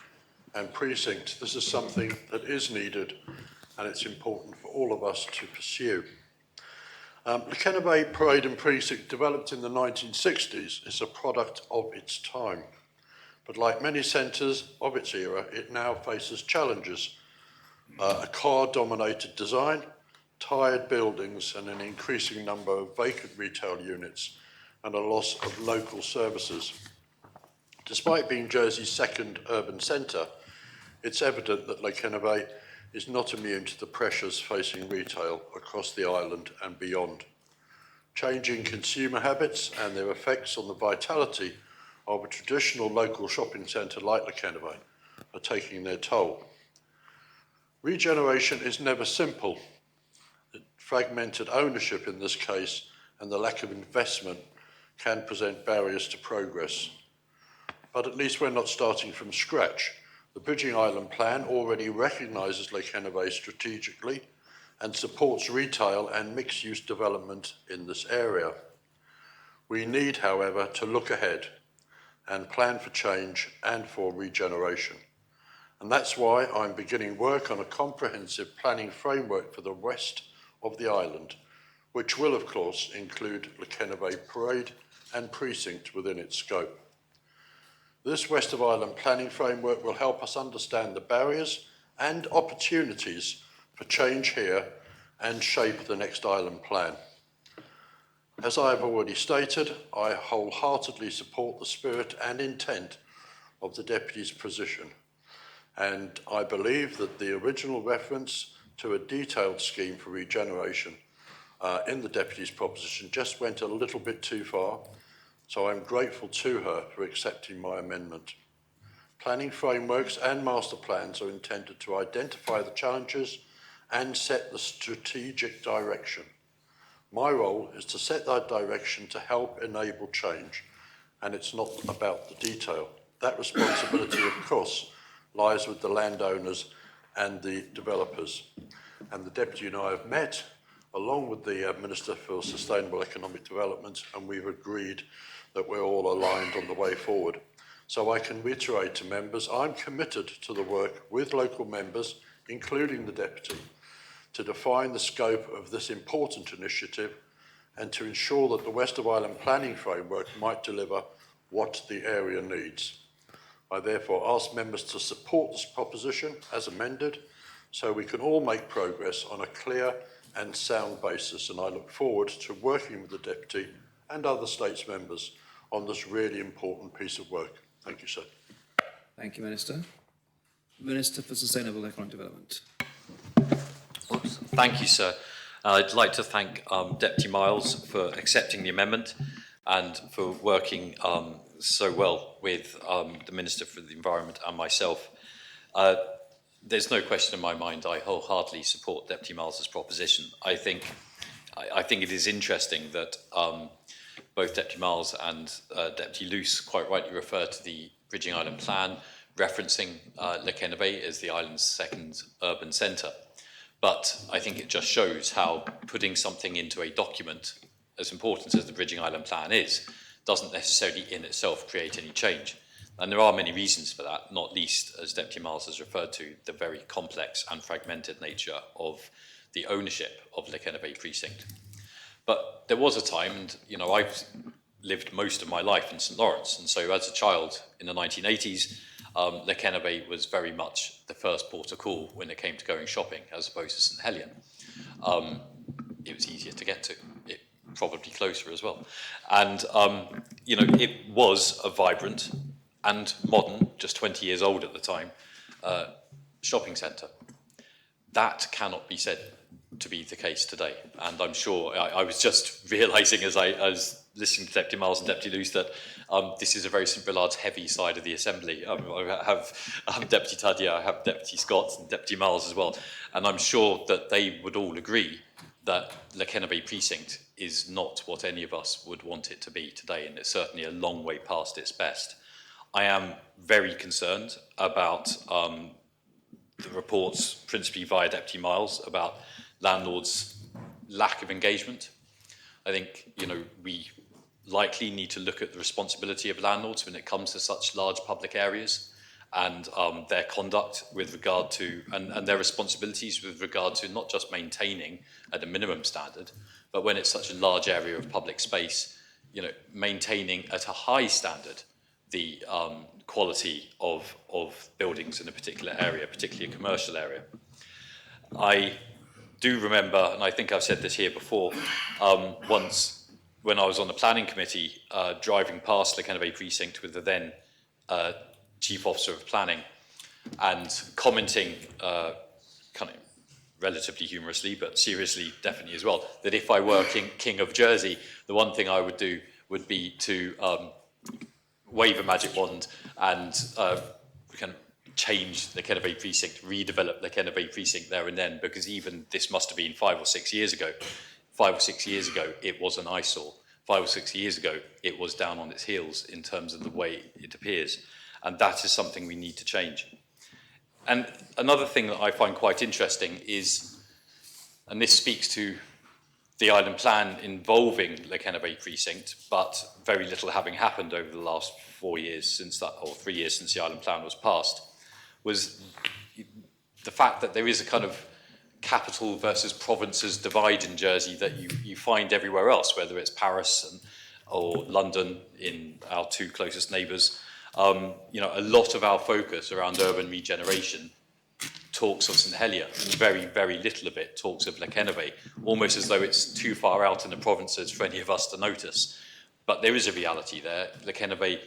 and Precinct. This is something that is needed and it's important for all of us to pursue. The Quennevais Parade and Precinct, developed in the 1960s, is a product of its time. But like many centres of its era, it now faces challenges. A car-dominated design, tired buildings and an increasing number of vacant retail units and a loss of local services. Despite being Jersey's second urban centre, it's evident that Quennevais is not immune to the pressures facing retail across the island and beyond. Changing consumer habits and their effects on the vitality of a traditional local shopping centre like Quennevais are taking their toll. Regeneration is never simple. Fragmented ownership in this case and the lack of investment can present barriers to progress. But at least we're not starting from scratch. The Bridging Island Plan already recognises Quennevais strategically and supports retail and mixed-use development in this area. We need, however, to look ahead and plan for change and for regeneration. And that's why I'm beginning work on a comprehensive planning framework for the west of the island, which will, of course, include Quennevais Parade and Precinct within its scope. This West of Ireland planning framework will help us understand the barriers and opportunities for change here and shape the next island plan. As I have already stated, I wholeheartedly support the spirit and intent of the Deputy's position, and I believe that the original reference to a detailed scheme for regeneration in the Deputy's proposition just went a little bit too far, so I'm grateful to her for accepting my amendment. Planning frameworks and master plans are intended to identify the challenges and set the strategic direction. My role is to set that direction to help enable change, and it's not about the detail. That responsibility, of course, lies with the landowners and the developers. And the Deputy and I have met, along with the Minister for Sustainable Economic Development, and we've agreed that we're all aligned on the way forward. So I can reiterate to members, I'm committed to the work with local members, including the Deputy, to define the scope of this important initiative and to ensure that the West of Ireland planning framework might deliver what the area needs. I therefore ask members to support this proposition as amended so we can all make progress on a clear and sound basis, and I look forward to working with the Deputy and other States members on this really important piece of work. Thank you, sir. Thank you, Minister. Minister for Sustainable Economic Development. Thank you, sir. I'd like to thank Deputy Miles for accepting the amendment and for working so well with the Minister for the Environment and myself. There's no question in my mind I wholeheartedly support Deputy Miles's proposition. I think it is interesting that both Deputy Miles and Deputy Luce quite rightly refer to the Bridging Island Plan, referencing Le Quennevais as the island's second urban centre. But I think it just shows how putting something into a document as important as the Bridging Island Plan is, doesn't necessarily in itself create any change. And there are many reasons for that, not least, as Deputy Miles has referred to, the very complex and fragmented nature of the ownership of Le Quennevais precinct. But there was a time, and I've lived most of my life in St Lawrence, and so as a child in the 1980s, Le Quennevais was very much the first port of call when it came to going shopping, as opposed to St Helien. It was easier to get to, probably closer as well. And, it was a vibrant and modern, just 20 years old at the time, shopping centre. That cannot be said to be the case today. And I'm sure, I was just realising as I was listening to Deputy Miles and Deputy Luce that this is a very St Billard's heavy side of the Assembly. I have Deputy Tadia, I have Deputy Scott and Deputy Miles as well. And I'm sure that they would all agree that Le Quennevais precinct is not what any of us would want it to be today, and it's certainly a long way past its best. I am very concerned about the reports, principally via Deputy Miles, about landlords' lack of engagement. I think, we likely need to look at the responsibility of landlords when it comes to such large public areas and their conduct with regard to, and their responsibilities with regard to not just maintaining at a minimum standard, but when it's such a large area of public space, maintaining at a high standard the quality of buildings in a particular area, particularly a commercial area. I do remember, and I think I've said this here before, once when I was on the planning committee, driving past the Quennevais precinct with the then chief officer of planning and commenting kind of relatively humorously, but seriously definitely as well, that if I were king of Jersey, the one thing I would do would be to wave a magic wand and kind of change the Quennevais precinct, redevelop the Quennevais precinct there and then, because even this must have been 5 or 6 years ago. 5 or 6 years ago, it was an eyesore. 5 or 6 years ago, it was down on its heels in terms of the way it appears. And that is something we need to change. And another thing that I find quite interesting is, and this speaks to the island plan involving Le Quennevais precinct, but very little having happened over the last 4 years since that, or 3 years since the island plan was passed, was the fact that there is a kind of capital versus provinces divide in Jersey that you find everywhere else, whether it's Paris or London in our two closest neighbours. A lot of our focus around urban regeneration talks of St Helier, and very, very little of it talks of Quennevais, almost as though it's too far out in the provinces for any of us to notice. But there is a reality there. Quennevais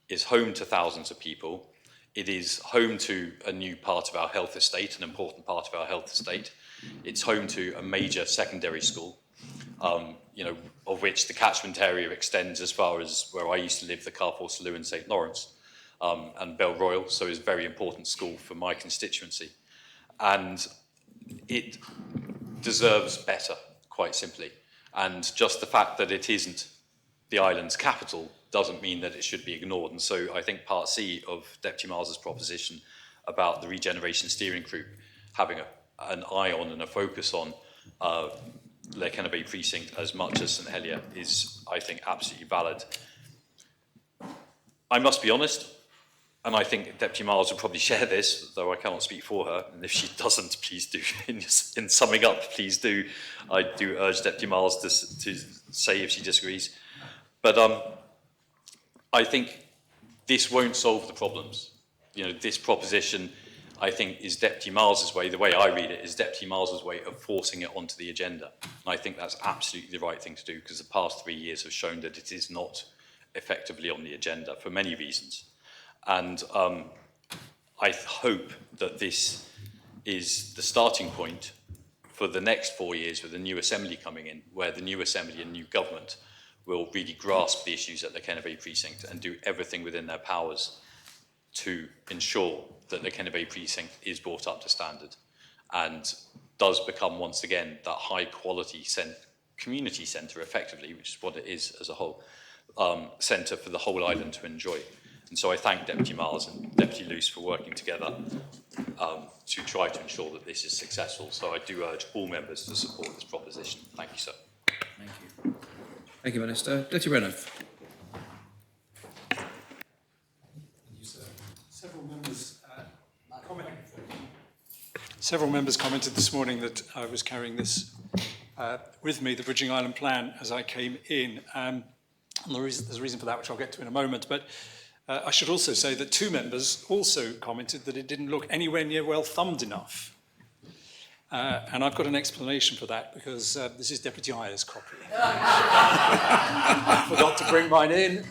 is home to thousands of people. It is home to a new part of our health estate, an important part of our health estate. It's home to a major secondary school, of which the catchment area extends as far as where I used to live, the Carrefour Saloon in St Lawrence, and Belroyal, so it's a very important school for my constituency. And it deserves better, quite simply. And just the fact that it isn't the island's capital doesn't mean that it should be ignored. And so I think Part C of Deputy Miles's proposition about the Regeneration Steering Group having an eye on and a focus on Quennevais precinct as much as St Helier is, I think, absolutely valid. I must be honest, and I think Deputy Miles will probably share this, though I cannot speak for her, and if she doesn't, please do. In summing up, please do. I do urge Deputy Miles to say if she disagrees. But I think this won't solve the problems. This proposition, I think, is Deputy Miles's way, the way I read it, is Deputy Miles's way of forcing it onto the agenda. And I think that's absolutely the right thing to do, because the past 3 years have shown that it is not effectively on the agenda for many reasons. And I hope that this is the starting point for the next 4 years with the new Assembly coming in, where the new Assembly and new government will really grasp the issues at the Quennevais precinct and do everything within their powers to ensure that the Quennevais precinct is brought up to standard and does become once again that high quality community centre effectively, which is what it is as a whole, centre for the whole island to enjoy. And so I thank Deputy Miles and Deputy Luce for working together to try to ensure that this is successful. So I do urge all members to support this proposition. Thank you, sir. Thank you. Thank you, Minister. Deputy Renner. Several members commented this morning that I was carrying this with me, the Bridging Island Plan, as I came in. And there's a reason for that, which I'll get to in a moment. But I should also say that 2 members also commented that it didn't look anywhere near well thumbed enough. And I've got an explanation for that, because this is Deputy Ayer's copy. I forgot to bring mine in.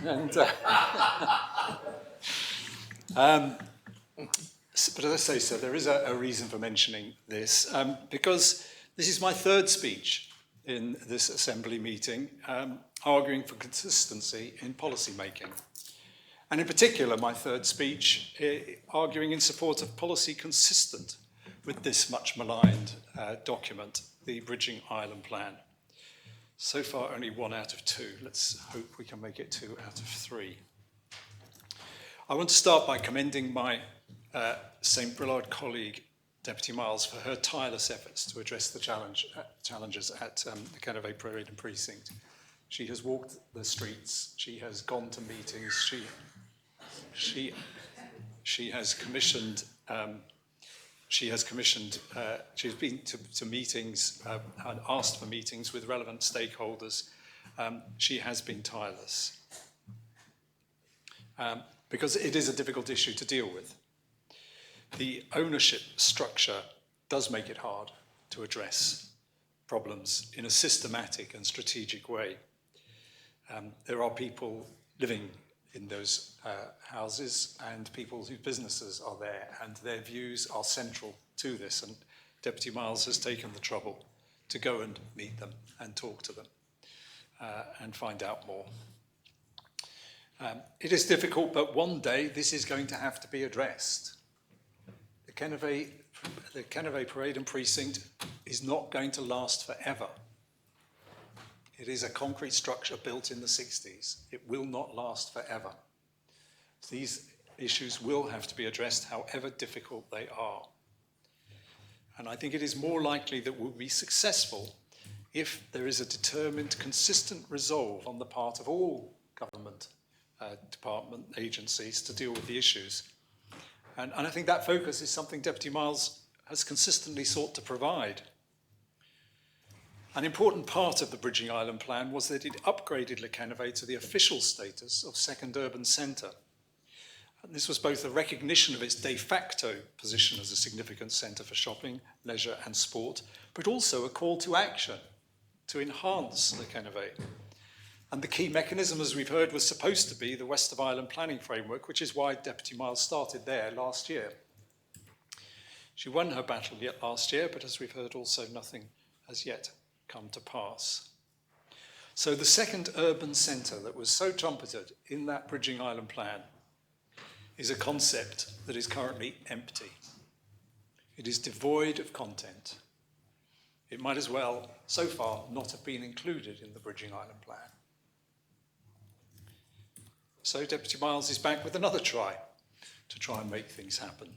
But as I say, sir, there is a reason for mentioning this, because this is my 3rd speech in this Assembly meeting, arguing for consistency in policy making. And in particular, my 3rd speech, arguing in support of policy consistent with this much maligned document, the Bridging Island Plan. So far, only 1 out of 2. Let's hope we can make it 2 out of 3. I want to start by commending my St Brillard colleague, Deputy Miles, for her tireless efforts to address the challenges at the Quennevais Parade and Precinct. She has walked the streets. She has gone to meetings. She has commissioned. She's been to meetings and asked for meetings with relevant stakeholders. She has been tireless because it is a difficult issue to deal with. The ownership structure does make it hard to address problems in a systematic and strategic way. There are people living in those houses and people whose businesses are there, and their views are central to this. And Deputy Miles has taken the trouble to go and meet them and talk to them and find out more. It is difficult, but one day this is going to have to be addressed. The Quennevais Parade and Precinct is not going to last forever. It is a concrete structure built in the 60s. It will not last forever. These issues will have to be addressed however difficult they are. And I think it is more likely that we'll be successful if there is a determined, consistent resolve on the part of all government department agencies to deal with the issues. And I think that focus is something Deputy Miles has consistently sought to provide. An important part of the Bridging Island Plan was that it upgraded Quennevais to the official status of second urban centre. And this was both a recognition of its de facto position as a significant centre for shopping, leisure and sport, but also a call to action to enhance the Quennevais. And the key mechanism, as we've heard, was supposed to be the West of Ireland planning framework, which is why Deputy Miles started there last year. She won her battle yet last year, but as we've heard also, nothing has yet come to pass. So the second urban centre that was so trumpeted in that Bridging Island plan is a concept that is currently empty. It is devoid of content. It might as well, so far, not have been included in the Bridging Island plan. So Deputy Miles is back with another try to and make things happen.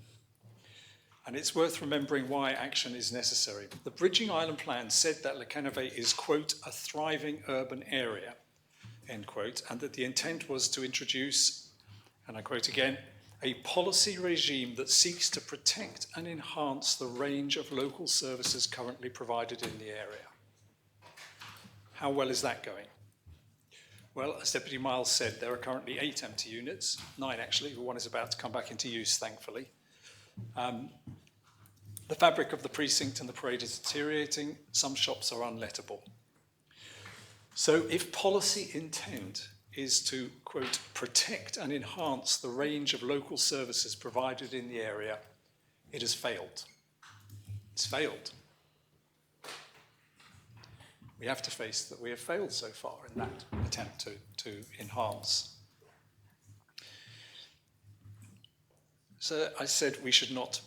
And it's worth remembering why action is necessary. The Bridging Island plan said that Le Quennevais is, quote, a thriving urban area, end quote, and that the intent was to introduce, and I quote again, a policy regime that seeks to protect and enhance the range of local services currently provided in the area. How well is that going? Well, as Deputy Miles said, there are currently 8 empty units, 9 actually, but one is about to come back into use, thankfully. The fabric of the precinct and the parade is deteriorating. Some shops are unlettable. So if policy intent is to, quote, protect and enhance the range of local services provided in the area, it has failed. It's failed. We have to face that we have failed so far in that attempt to enhance. So I said we should not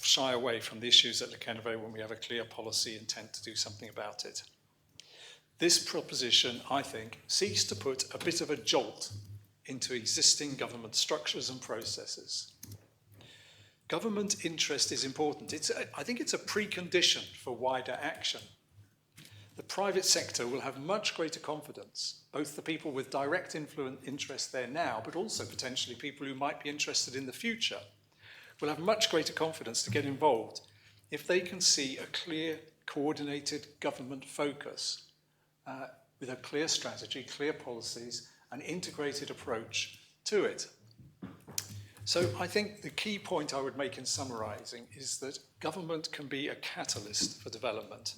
shy away from the issues at Le Quennevais when we have a clear policy intent to do something about it. This proposition, I think, seeks to put a bit of a jolt into existing government structures and processes. Government interest is important. I think it's a precondition for wider action. The private sector will have much greater confidence, both the people with direct interest there now, but also potentially people who might be interested in the future, will have much greater confidence to get involved if they can see a clear, coordinated government focus with a clear strategy, clear policies, an integrated approach to it. So I think the key point I would make in summarising is that government can be a catalyst for development.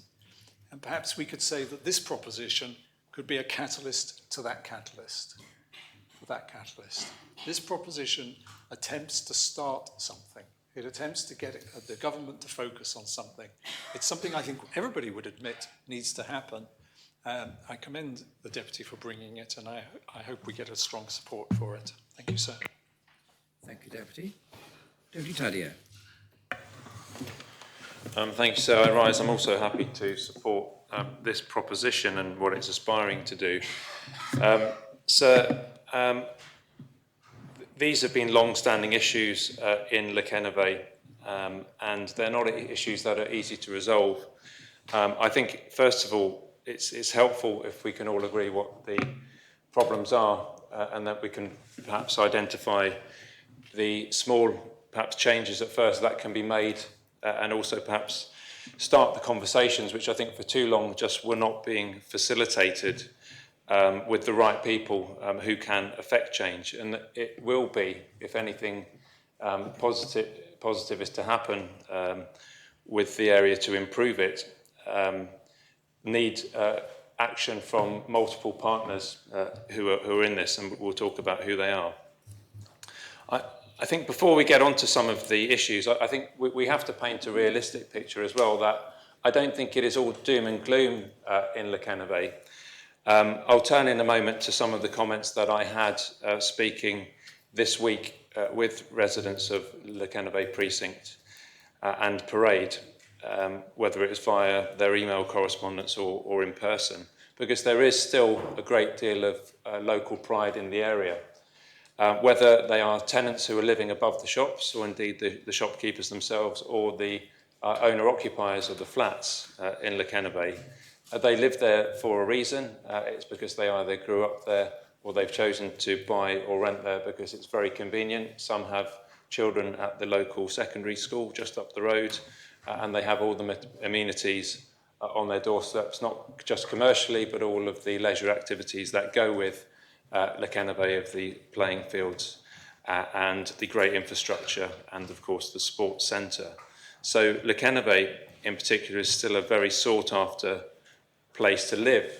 And perhaps we could say that this proposition could be a catalyst to that catalyst, for that catalyst. This proposition attempts to start something. It attempts to get the government to focus on something. It's something I think everybody would admit needs to happen. I commend the Deputy for bringing it, and I hope we get a strong support for it. Thank you, sir. Thank you, Deputy. Deputy Taddeo. Thank you, sir. I rise. I'm also happy to support this proposition and what it's aspiring to do. These have been long-standing issues in Le Quennevais, and they're not issues that are easy to resolve. I think, first of all, it's helpful if we can all agree what the problems are and that we can perhaps identify the small, perhaps changes at first that can be made and also perhaps start the conversations, which I think for too long just were not being facilitated with the right people who can affect change. And it will be, if anything positive is to happen with the area to improve it, need action from multiple partners who are in this, and we'll talk about who they are. I think before we get on to some of the issues, I think we have to paint a realistic picture as well, that I don't think it is all doom and gloom in Le Quennevais. I'll turn in a moment to some of the comments that I had speaking this week with residents of Le Quennevais Precinct and Parade, whether it was via their email correspondence or in person, because there is still a great deal of local pride in the area. Whether they are tenants who are living above the shops, or indeed the shopkeepers themselves, or the owner-occupiers of the flats in Le Quennevais, they live there for a reason. It's because they either grew up there or they've chosen to buy or rent there because it's very convenient. Some have children at the local secondary school just up the road, and they have all the amenities on their doorsteps, not just commercially, but all of the leisure activities that go with Le Quennevais, of the playing fields and the great infrastructure, and of course the sports centre. So Le Quennevais in particular is still a very sought after place to live,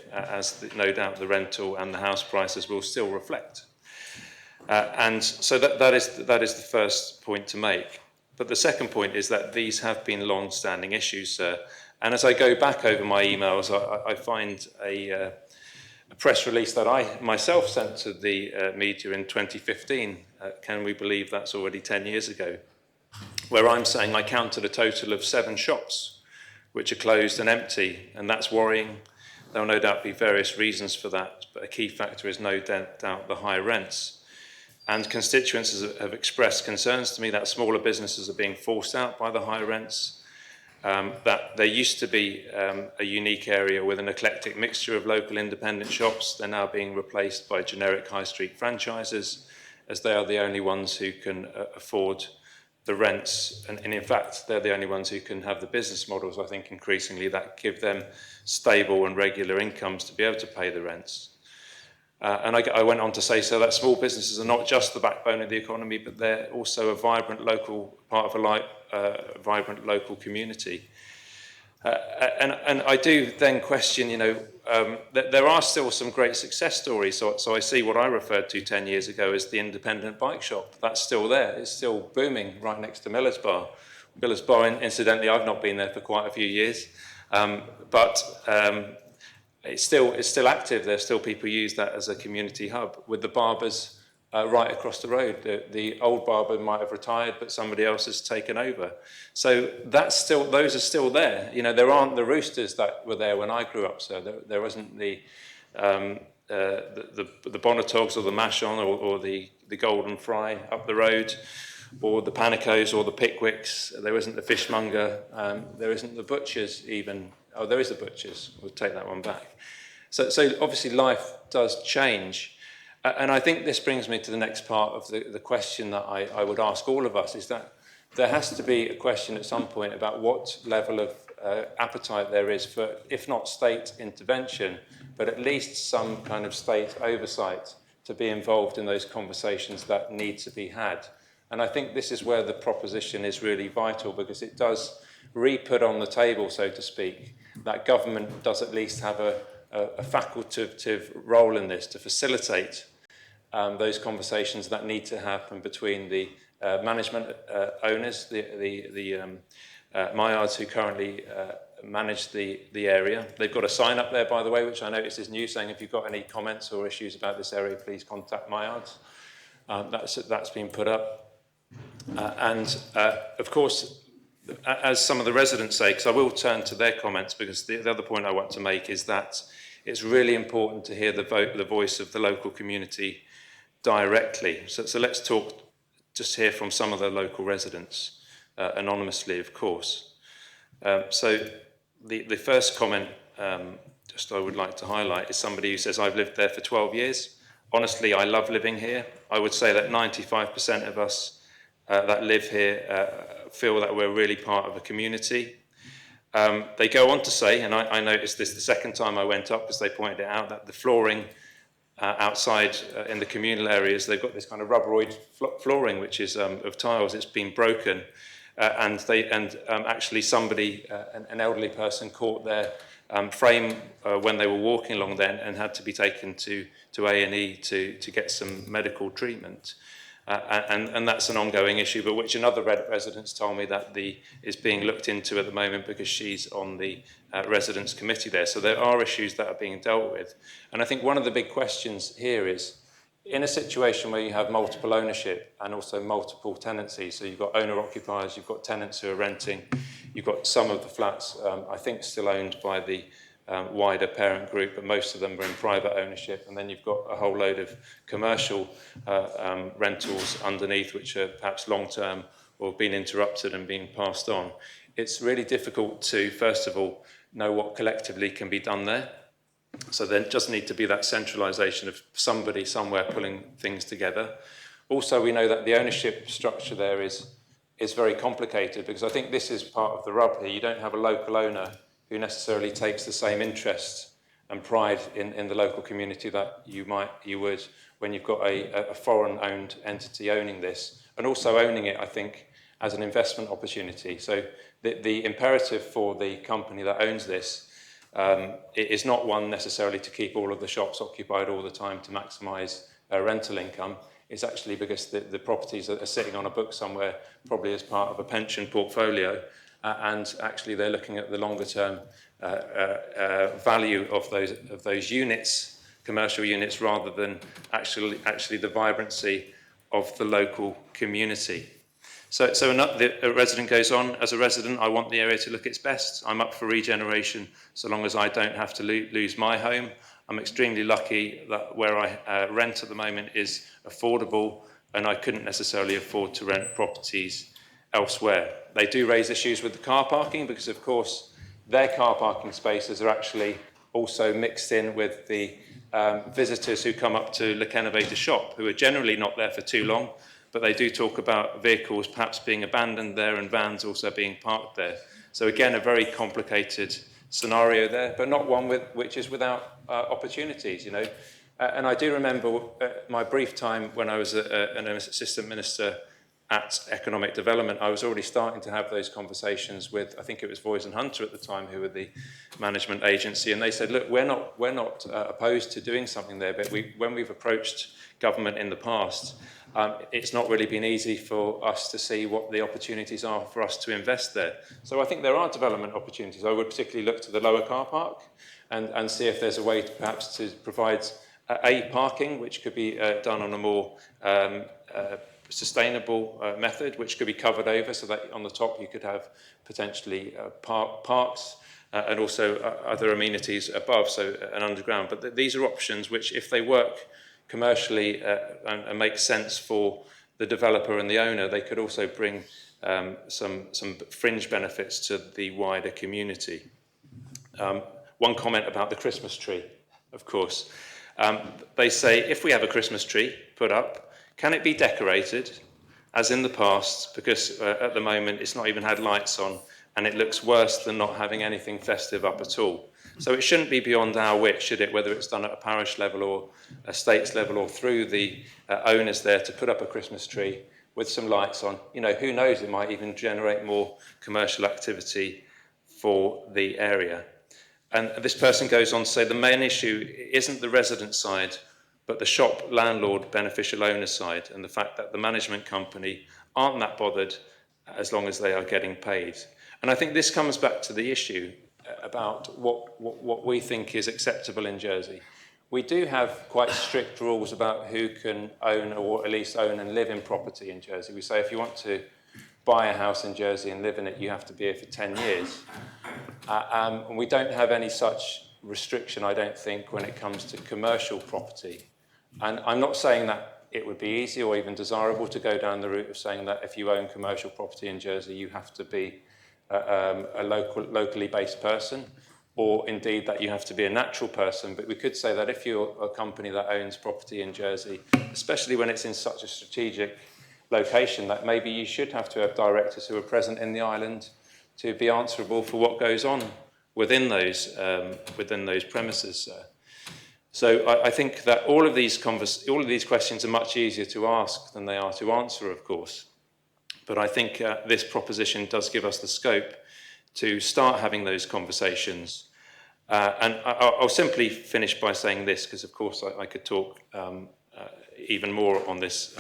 no doubt the rental and the house prices will still reflect. And so that is the first point to make. But the second point is that these have been long-standing issues, sir. And as I go back over my emails, I find a press release that I myself sent to the media in 2015. Can we believe that's already 10 years ago? Where I'm saying I counted a total of 7 shops which are closed and empty, and that's worrying. There will no doubt be various reasons for that, but a key factor is no doubt the high rents. And constituents have expressed concerns to me that smaller businesses are being forced out by the high rents, that there used to be a unique area with an eclectic mixture of local independent shops. They're now being replaced by generic high street franchises, as they are the only ones who can afford the rents, and in fact they're the only ones who can have the business models, I think, increasingly that give them stable and regular incomes to be able to pay the rents. And I went on to say so that small businesses are not just the backbone of the economy, but they're also a vibrant local part of a vibrant local community. And I do then question, that there are still some great success stories. So I see what I referred to 10 years ago as the independent bike shop. That's still there. It's still booming right next to Miller's Bar. Miller's Bar, incidentally, I've not been there for quite a few years, but it's still active. There's still people who use that as a community hub, with the barbers right across the road. The old barber might have retired, but somebody else has taken over. So those are still there. There aren't the Roosters that were there when I grew up. So there wasn't the Bonatogs or the Mashon or the Golden Fry up the road, or the Panicos or the Pickwicks. There isn't the Fishmonger. There isn't the Butchers even. Oh, there is the Butchers. We'll take that one back. So obviously life does change. And I think this brings me to the next part of the question that I would ask all of us, is that there has to be a question at some point about what level of appetite there is for, if not state intervention, but at least some kind of state oversight to be involved in those conversations that need to be had. And I think this is where the proposition is really vital, because it does re-put on the table, so to speak, that government does at least have a facultative role in this to facilitate those conversations that need to happen between the management owners, the Myards who currently manage the area. They've got a sign up there, by the way, which I noticed is new, saying if you've got any comments or issues about this area, please contact Myards. That's been put up. And of course, as some of the residents say, because I will turn to their comments, because the other point I want to make is that it's really important to hear the voice of the local community directly. So let's just hear from some of the local residents, anonymously, of course. So the first comment I would like to highlight is somebody who says, I've lived there for 12 years. Honestly, I love living here. I would say that 95% of us that live here feel that we're really part of a community. They go on to say, and I noticed this the second time I went up, because they pointed it out, that the flooring outside in the communal areas, they've got this kind of rubberoid flooring, which is of tiles. It's been broken, and actually somebody, an elderly person, caught their frame when they were walking along there and had to be taken to A&E to get some medical treatment. And that's an ongoing issue, but which another residents told me that is being looked into at the moment, because she's on the residents committee there. So there are issues that are being dealt with. And I think one of the big questions here is, in a situation where you have multiple ownership and also multiple tenancies, so you've got owner-occupiers, you've got tenants who are renting, you've got some of the flats, I think, still owned by the wider parent group, but most of them are in private ownership, and then you've got a whole load of commercial rentals underneath, which are perhaps long-term or have been interrupted and being passed on. It's really difficult to, first of all, know what collectively can be done there. So there does need to be that centralisation of somebody somewhere pulling things together. Also, we know that the ownership structure there is very complicated, because I think this is part of the rub here. You don't have a local owner who necessarily takes the same interest pride in the local community that you would when you've got a foreign-owned entity owning this, and also owning it, I think, as an investment opportunity. So the imperative for the company that owns this it is not one necessarily to keep all of the shops occupied all the time to maximise rental income. It's actually because the properties are sitting on a book somewhere, probably as part of a pension portfolio, and actually they're looking at the longer term value of those units, commercial units, rather than actually the vibrancy of the local community. So a resident goes on, as a resident, I want the area to look its best. I'm up for regeneration so long as I don't have to lose my home. I'm extremely lucky that where I rent at the moment is affordable, and I couldn't necessarily afford to rent properties elsewhere. They do raise issues with the car parking because, of course, their car parking spaces are actually also mixed in with the visitors who come up to Le Quennevais to shop, who are generally not there for too long, but they do talk about vehicles perhaps being abandoned there and vans also being parked there. So again, a very complicated scenario there, but not one which is without opportunities, you know. And I do remember my brief time when I was an assistant minister at economic development. I was already starting to have those conversations with, I think it was Voice and Hunter at the time, who were the management agency, and they said, look, we're not opposed to doing something there, but when we've approached government in the past, it's not really been easy for us to see what the opportunities are for us to invest there. So I think there are development opportunities. I would particularly look to the lower car park and see if there's a way to perhaps to provide A, parking, which could be done on a more sustainable method, which could be covered over so that on the top you could have potentially parks and also other amenities above, so an underground. But these are options which, if they work commercially and make sense for the developer and the owner, they could also bring some fringe benefits to the wider community. One comment about the Christmas tree, of course. They say, if we have a Christmas tree put up, can it be decorated as in the past? Because at the moment it's not even had lights on and it looks worse than not having anything festive up at all. So it shouldn't be beyond our wit, should it, whether it's done at a parish level or a states level or through the owners there, to put up a Christmas tree with some lights on. You know, who knows, it might even generate more commercial activity for the area. And this person goes on to say the main issue isn't the resident side, but the shop landlord beneficial owner side, and the fact that the management company aren't that bothered as long as they are getting paid. And I think this comes back to the issue about what we think is acceptable in Jersey. We do have quite strict rules about who can own, or at least own and live in property in Jersey. We say if you want to buy a house in Jersey and live in it, you have to be here for 10 years. And we don't have any such restriction, I don't think, when it comes to commercial property. And I'm not saying that it would be easy or even desirable to go down the route of saying that if you own commercial property in Jersey, you have to be a locally based person, or indeed that you have to be a natural person. But we could say that if you're a company that owns property in Jersey, especially when it's in such a strategic location, that maybe you should have to have directors who are present in the island to be answerable for what goes on within those premises. So I think that all of these questions are much easier to ask than they are to answer, of course. But I think this proposition does give us the scope to start having those conversations. And I'll simply finish by saying this, because of course I could talk even more on this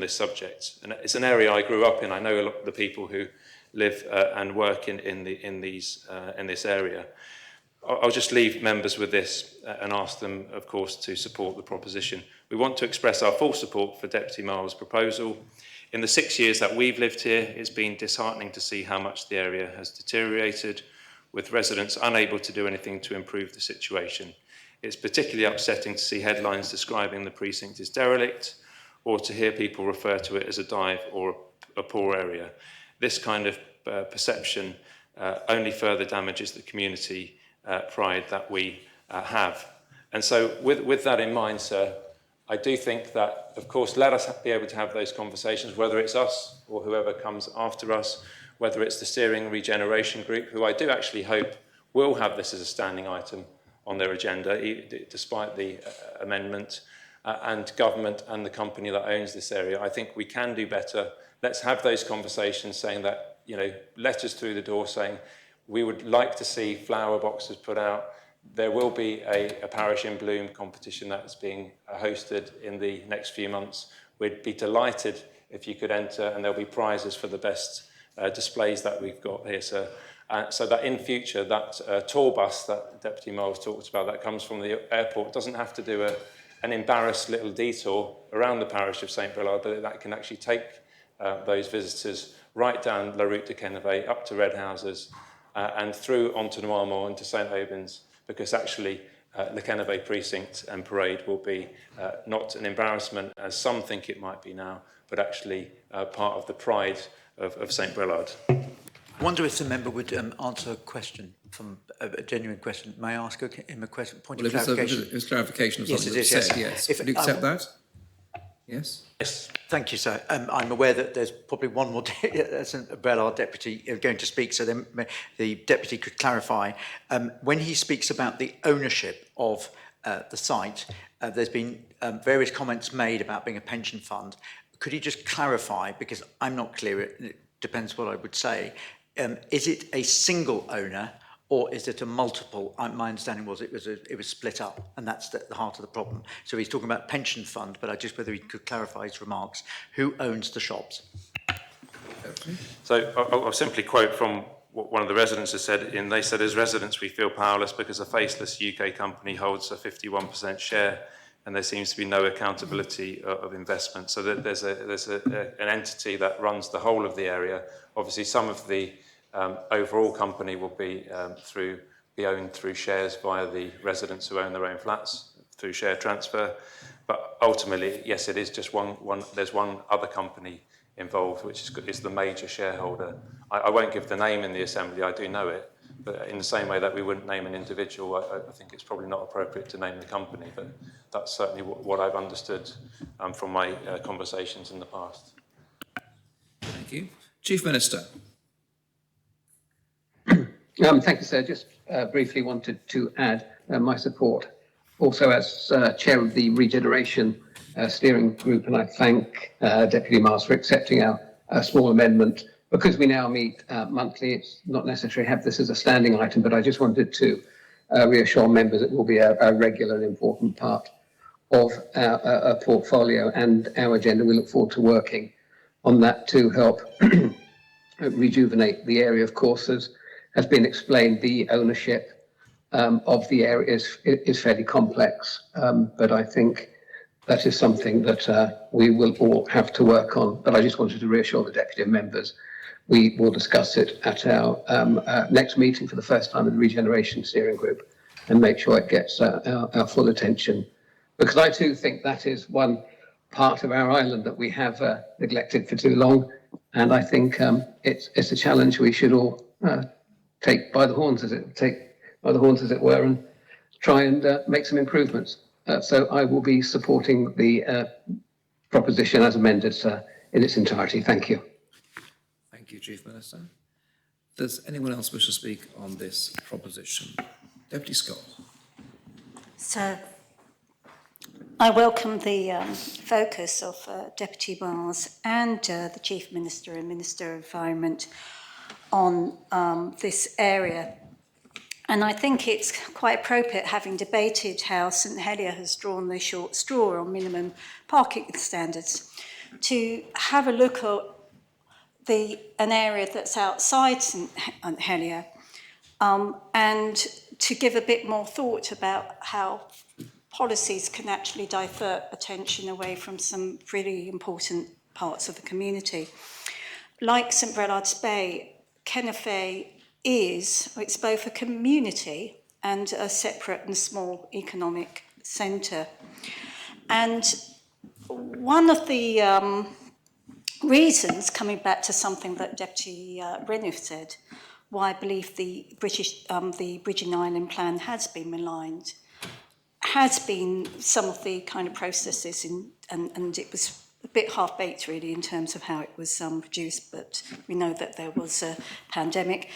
subject. And it's an area I grew up in. I know a lot of the people who live and work in this area. I'll just leave members with this and ask them, of course, to support the proposition. We want to express our full support for Deputy Miles' proposal. In the 6 years that we've lived here, it's been disheartening to see how much the area has deteriorated, with residents unable to do anything to improve the situation. It's particularly upsetting to see headlines describing the precinct as derelict, or to hear people refer to it as a dive or a poor area. This kind of perception only further damages the community pride that we have. And so with that in mind, sir, I do think that, of course, let us be able to have those conversations, whether it's us or whoever comes after us, whether it's the steering regeneration group, who I do actually hope will have this as a standing item on their agenda, despite the amendment, and government and the company that owns this area. I think we can do better. Let's have those conversations saying that, letters through the door saying we would like to see flower boxes put out. There will be a Parish in Bloom competition that's being hosted in the next few months. We'd be delighted if you could enter, and there'll be prizes for the best displays that we've got here, sir. So that in future, that tour bus that Deputy Miles talked about, that comes from the airport, doesn't have to do an embarrassed little detour around the parish of St Brelard, but that can actually take those visitors right down La Route de Quennevais, up to Red Houses, and through onto Noirmont and to St Aubins, because actually the Quennevais Precinct and Parade will be not an embarrassment, as some think it might be now, but actually part of the pride of St Brelard. I wonder if the member would answer a question, from a genuine question. May I ask him a question, point of clarification? It's clarification of Yes, something it is, that's said, yes. yes. Would you accept that? Yes? Yes, thank you, sir. I'm aware that there's probably one more Brelard deputy going to speak, so then the deputy could clarify. When he speaks about the ownership of the site, there's been various comments made about being a pension fund. Could you just clarify, because I'm not clear, it depends what I would say. Is it a single owner, or is it a multiple? My understanding was it was split up, and that's the heart of the problem. So he's talking about pension fund, but whether he could clarify his remarks. Who owns the shops? So I'll simply quote from what one of the residents has said. They said, as residents, we feel powerless because a faceless UK company holds a 51% share, and there seems to be no accountability of investment. So there's an entity that runs the whole of the area. Obviously, some of the overall company will be owned through shares via the residents who own their own flats through share transfer. But ultimately, yes, it is just one. There's one other company involved, which is the major shareholder. I won't give the name in the assembly. I do know it. But in the same way that we wouldn't name an individual, I think it's probably not appropriate to name the company, but that's certainly what I've understood from my conversations in the past. Thank you. Chief Minister. Thank you, sir. Just briefly wanted to add my support also as chair of the Regeneration Steering Group, and I thank Deputy Miles for accepting our small amendment. Because we now meet monthly, it's not necessary to have this as a standing item, but I just wanted to reassure members it will be a regular and important part of our portfolio and our agenda. We look forward to working on that to help rejuvenate the area. Of course, as has been explained, the ownership of the area is fairly complex, but I think that is something that we will all have to work on. But I just wanted to reassure the deputy members we will discuss it at our next meeting for the first time in the Regeneration Steering Group and make sure it gets our full attention. Because I too think that is one part of our island that we have neglected for too long. And I think it's a challenge we should all take by the horns, as it were, and try and make some improvements. So I will be supporting the proposition as amended, sir, in its entirety. Thank you. Thank you, Chief Minister. Does anyone else wish to speak on this proposition? Deputy Scott. So I welcome the focus of Deputy Miles and the Chief Minister and Minister of Environment on this area. And I think it's quite appropriate, having debated how St Helier has drawn the short straw on minimum parking standards, to have a look at an area that's outside St Helier and to give a bit more thought about how policies can actually divert attention away from some really important parts of the community. Like St Brelard's Bay, Quennevais it's both a community and a separate and small economic centre. And one of the reasons, coming back to something that Deputy Renouf said, why I believe the Bridging Island plan has been maligned, has been some of the kind of processes and it was a bit half-baked really in terms of how it was produced, but we know that there was a pandemic.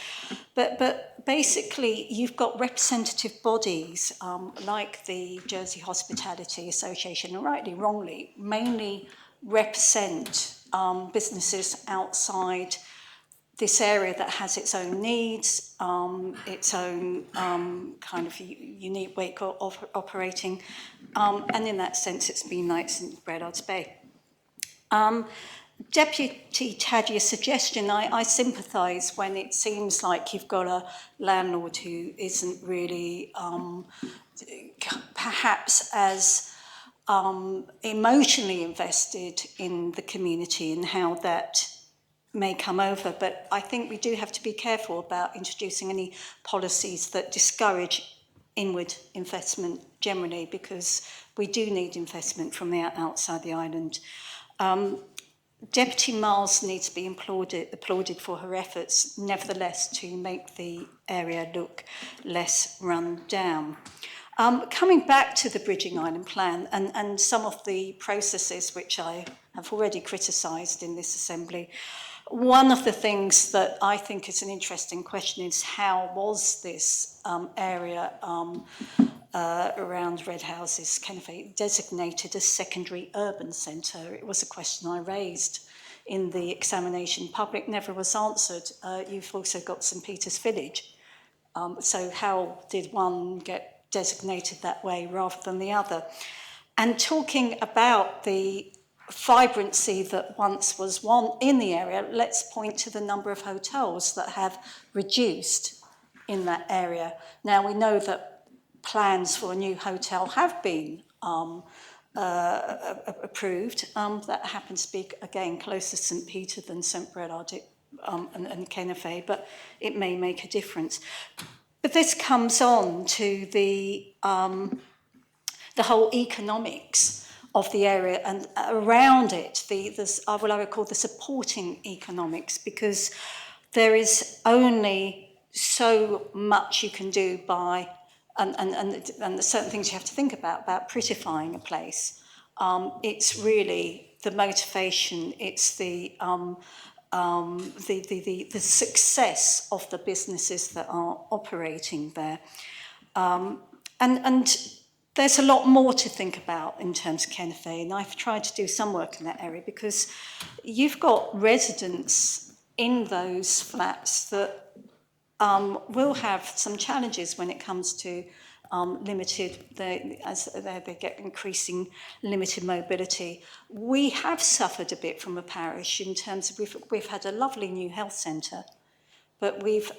But basically, you've got representative bodies like the Jersey Hospitality Association, and rightly, wrongly, mainly represent businesses outside this area that has its own needs, its own kind of unique way of operating, and in that sense, it's been like St Bernard's Bay. Deputy Tadia's suggestion, I sympathise when it seems like you've got a landlord who isn't really perhaps as emotionally invested in the community and how that may come over, but I think we do have to be careful about introducing any policies that discourage inward investment generally, because we do need investment from the outside the island. Deputy Miles needs to be applauded for her efforts, nevertheless, to make the area look less run down. Coming back to the Bridging Island Plan and some of the processes which I have already criticised in this assembly, one of the things that I think is an interesting question is how was this area around Red Houses, Quennevais, designated as secondary urban centre? It was a question I raised in the examination. Public never was answered. You've also got St Peter's Village. So how did one get designated that way rather than the other? And talking about the vibrancy that once was one in the area, let's point to the number of hotels that have reduced in that area. Now, we know that plans for a new hotel have been approved. That happens to be, again, closer to St Peter than St Bernard and Quennevais, but it may make a difference. But this comes on to the whole economics of the area and around it, what I would call the supporting economics, because there is only so much you can do by, and certain things you have to think about prettifying a place. It's really the motivation, it's the success of the businesses that are operating there. And there's a lot more to think about in terms of Quennevais, and I've tried to do some work in that area because you've got residents in those flats that will have some challenges when it comes to as they get increasing limited mobility. We have suffered a bit from a parish in terms of we've had a lovely new health centre, but we've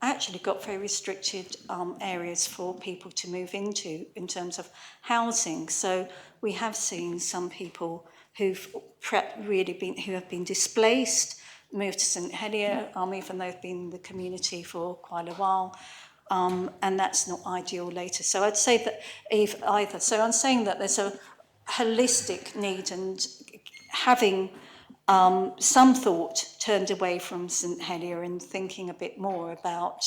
actually got very restricted areas for people to move into in terms of housing. So we have seen some people who have been displaced, moved to St Helier, even though they've been in the community for quite a while, and that's not ideal later. So I'd say that either. So I'm saying that there's a holistic need, and having some thought turned away from St Helier and thinking a bit more about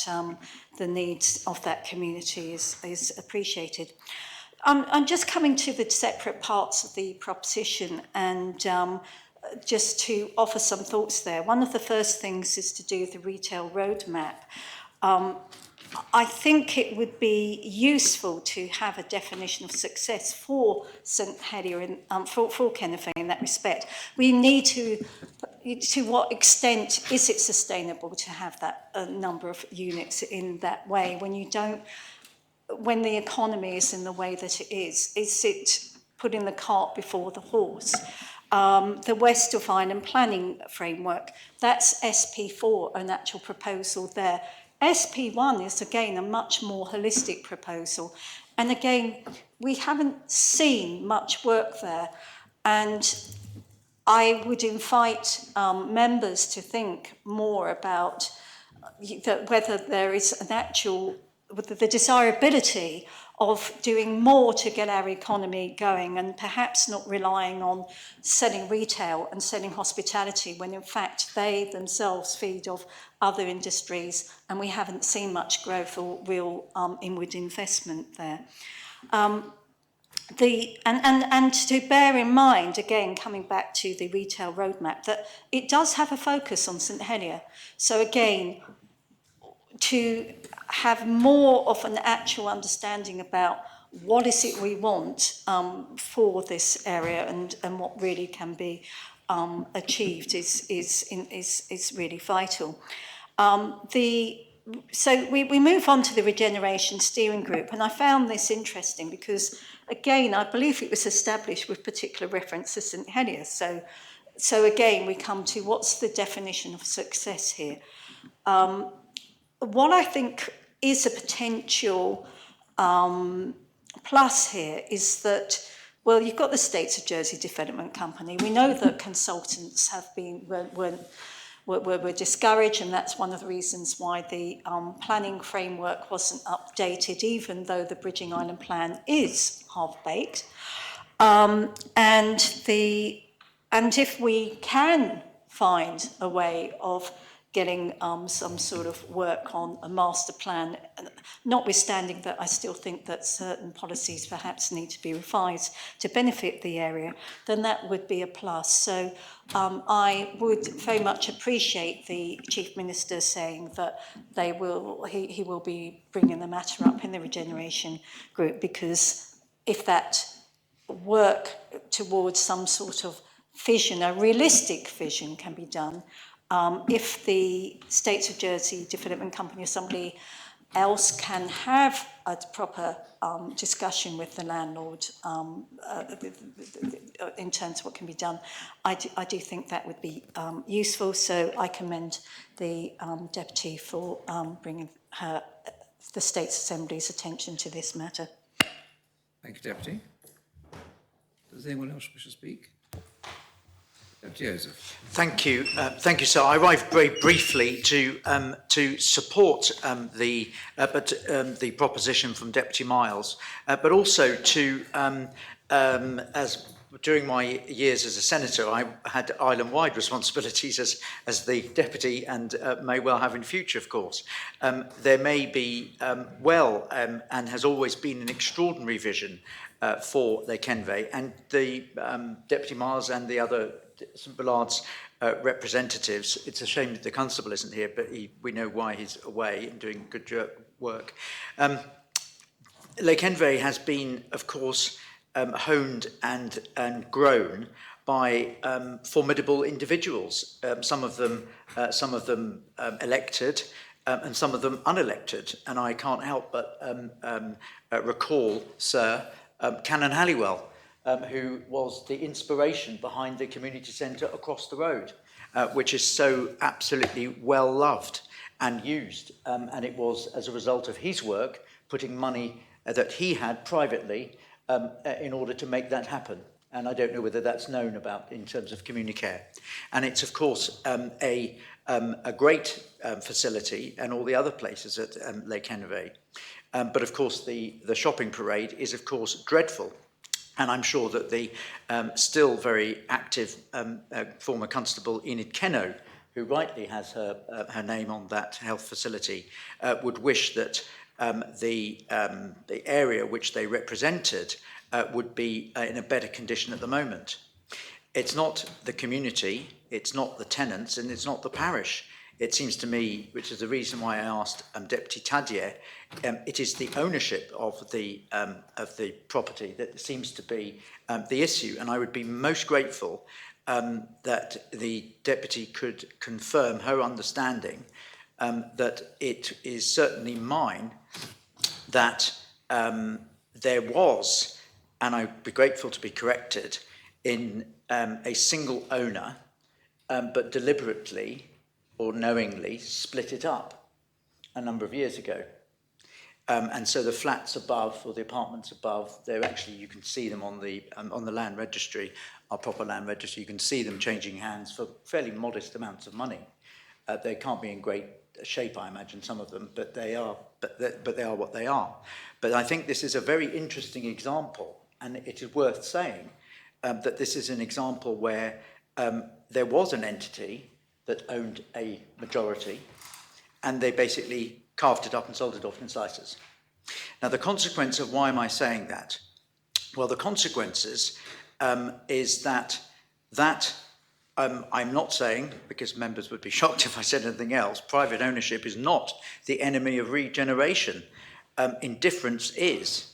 the needs of that community is appreciated. I'm just coming to the separate parts of the proposition and just to offer some thoughts there. One of the first things is to do with the retail roadmap. I think it would be useful to have a definition of success for St Helier and for Quennevais in that respect. We need to what extent is it sustainable to have that number of units in that way when the economy is in the way that it is it putting the cart before the horse? The West of Island planning framework, that's SP4, an actual proposal there. SP1 is, again, a much more holistic proposal. And again, we haven't seen much work there. And I would invite members to think more about whether there is the desirability of doing more to get our economy going and perhaps not relying on selling retail and selling hospitality when in fact they themselves feed off other industries and we haven't seen much growth or real inward investment there. and to bear in mind, again, coming back to the retail roadmap, that it does have a focus on St Helier. So again, to have more of an actual understanding about what is it we want for this area and what really can be achieved is really vital. So we move on to the regeneration steering group, and I found this interesting because, again, I believe it was established with particular reference to St Helier. So again, we come to what's the definition of success here. What I think is a potential plus here is that, well, you've got the States of Jersey Development Company. We know that consultants have been were discouraged, and that's one of the reasons why the planning framework wasn't updated, even though the Bridging Island plan is half-baked. And if we can find a way of getting some sort of work on a master plan, notwithstanding that I still think that certain policies perhaps need to be revised to benefit the area, then that would be a plus. So I would very much appreciate the Chief Minister saying that he will be bringing the matter up in the regeneration group, because if that work towards some sort of vision, a realistic vision, can be done, if the States of Jersey Development Company or somebody else can have a proper discussion with the landlord in terms of what can be done, I do think that would be useful. So I commend the Deputy for bringing the States Assembly's attention to this matter. Thank you, Deputy. Does anyone else wish to speak? Joseph. Thank you, sir. I arrived very briefly to support the proposition from Deputy Miles, but also to as during my years as a senator, I had island-wide responsibilities as the deputy, and may well have in future, of course. There may be and has always been an extraordinary vision for the Quennevais, and the Deputy Miles and the other St Bullard's representatives. It's a shame that the constable isn't here, but we know why he's away and doing good work. Le Quennevais has been, of course, honed and grown by formidable individuals. Some of them elected, and some of them unelected. And I can't help but recall, sir, Canon Halliwell, who was the inspiration behind the community centre across the road, which is so absolutely well loved and used. And it was as a result of his work, putting money that he had privately in order to make that happen. And I don't know whether that's known about in terms of communicare. And it's, of course, a great facility, and all the other places at Le Quennevais. But, of course, the shopping parade is, of course, dreadful. And I'm sure that the still very active former constable Enid Kenno, who rightly has her name on that health facility, would wish that the area which they represented would be in a better condition at the moment. It's not the community, it's not the tenants, and it's not the parish. It seems to me, which is the reason why I asked Deputy Tadier, it is the ownership of the property that seems to be the issue. And I would be most grateful that the Deputy could confirm her understanding that it is certainly mine that there was, and I'd be grateful to be corrected, in a single owner, but deliberately or knowingly split it up a number of years ago. And so the flats above, or the apartments above, they're actually, you can see them on the land registry, our proper land registry. You can see them changing hands for fairly modest amounts of money. They can't be in great shape, I imagine, some of them, but they are what they are. But I think this is a very interesting example, and it is worth saying that this is an example where there was an entity that owned a majority, and they basically carved it up and sold it off in slices. Now, the consequence of why am I saying that Well, the consequences is that I'm not saying, because members would be shocked if I said anything else, private ownership is not the enemy of regeneration. Indifference is.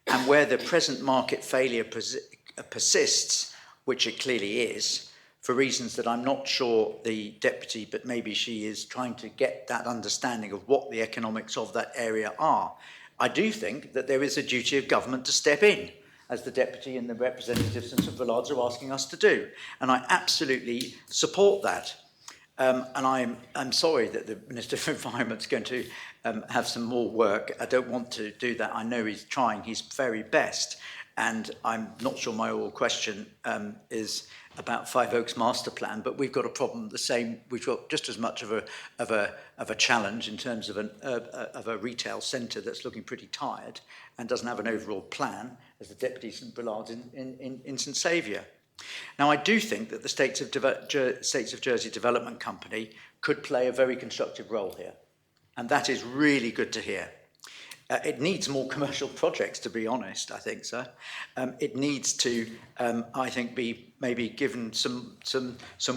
And where the present market failure persists, which it clearly is, for reasons that I'm not sure the deputy, but maybe she is trying to get that understanding of what the economics of that area are, I do think that there is a duty of government to step in, as the deputy and the representatives and St Villards are asking us to do. And I absolutely support that. And I'm sorry that the Minister for Environment is going to have some more work. I don't want to do that. I know he's trying his very best. And I'm not sure my oral question is about Five Oaks master plan, but we've got a problem the same. We've got just as much of a challenge in terms of a retail centre that's looking pretty tired and doesn't have an overall plan as the Deputy St Villards in St Saviour. Now, I do think that the States of Jersey Development Company could play a very constructive role here, and that is really good to hear. It needs more commercial projects, to be honest, I think, sir. It needs to, I think, be maybe given some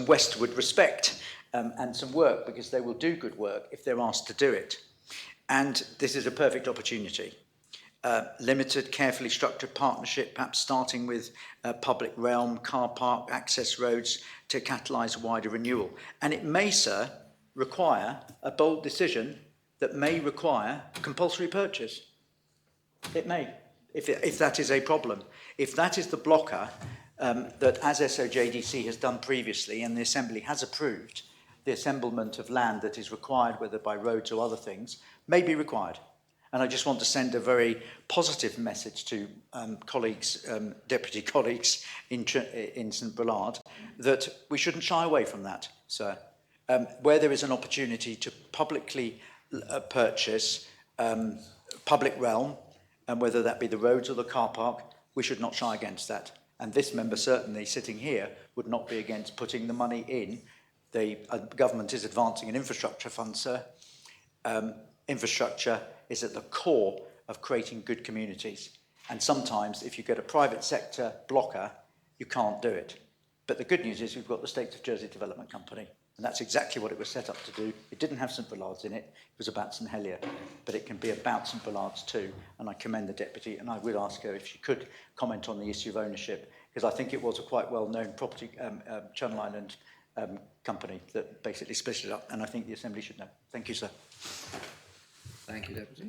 westward respect and some work, because they will do good work if they're asked to do it. And this is a perfect opportunity. Limited, carefully structured partnership, perhaps starting with public realm, car park, access roads, to catalyse wider renewal. And it may, sir, require a bold decision that may require compulsory purchase. It may, if that is a problem. If that is the blocker that, as SOJDC has done previously and the Assembly has approved, the assemblement of land that is required, whether by roads or other things, may be required. And I just want to send a very positive message to colleagues, deputy colleagues in St Ballard, that we shouldn't shy away from that, sir. Where there is an opportunity to publicly purchase public realm, and whether that be the roads or the car park, we should not shy against that. And this member, certainly sitting here, would not be against putting the money in. The government is advancing an infrastructure fund, sir. Infrastructure is at the core of creating good communities. And sometimes, if you get a private sector blocker, you can't do it. But the good news is we've got the States of Jersey Development Company, and that's exactly what it was set up to do. It didn't have St Villards in it, it was about St Helier, but it can be about St Villards too, and I commend the Deputy, and I would ask her if she could comment on the issue of ownership, because I think it was a quite well-known property Channel Island company that basically split it up, and I think the Assembly should know. Thank you, sir. Thank you, Deputy.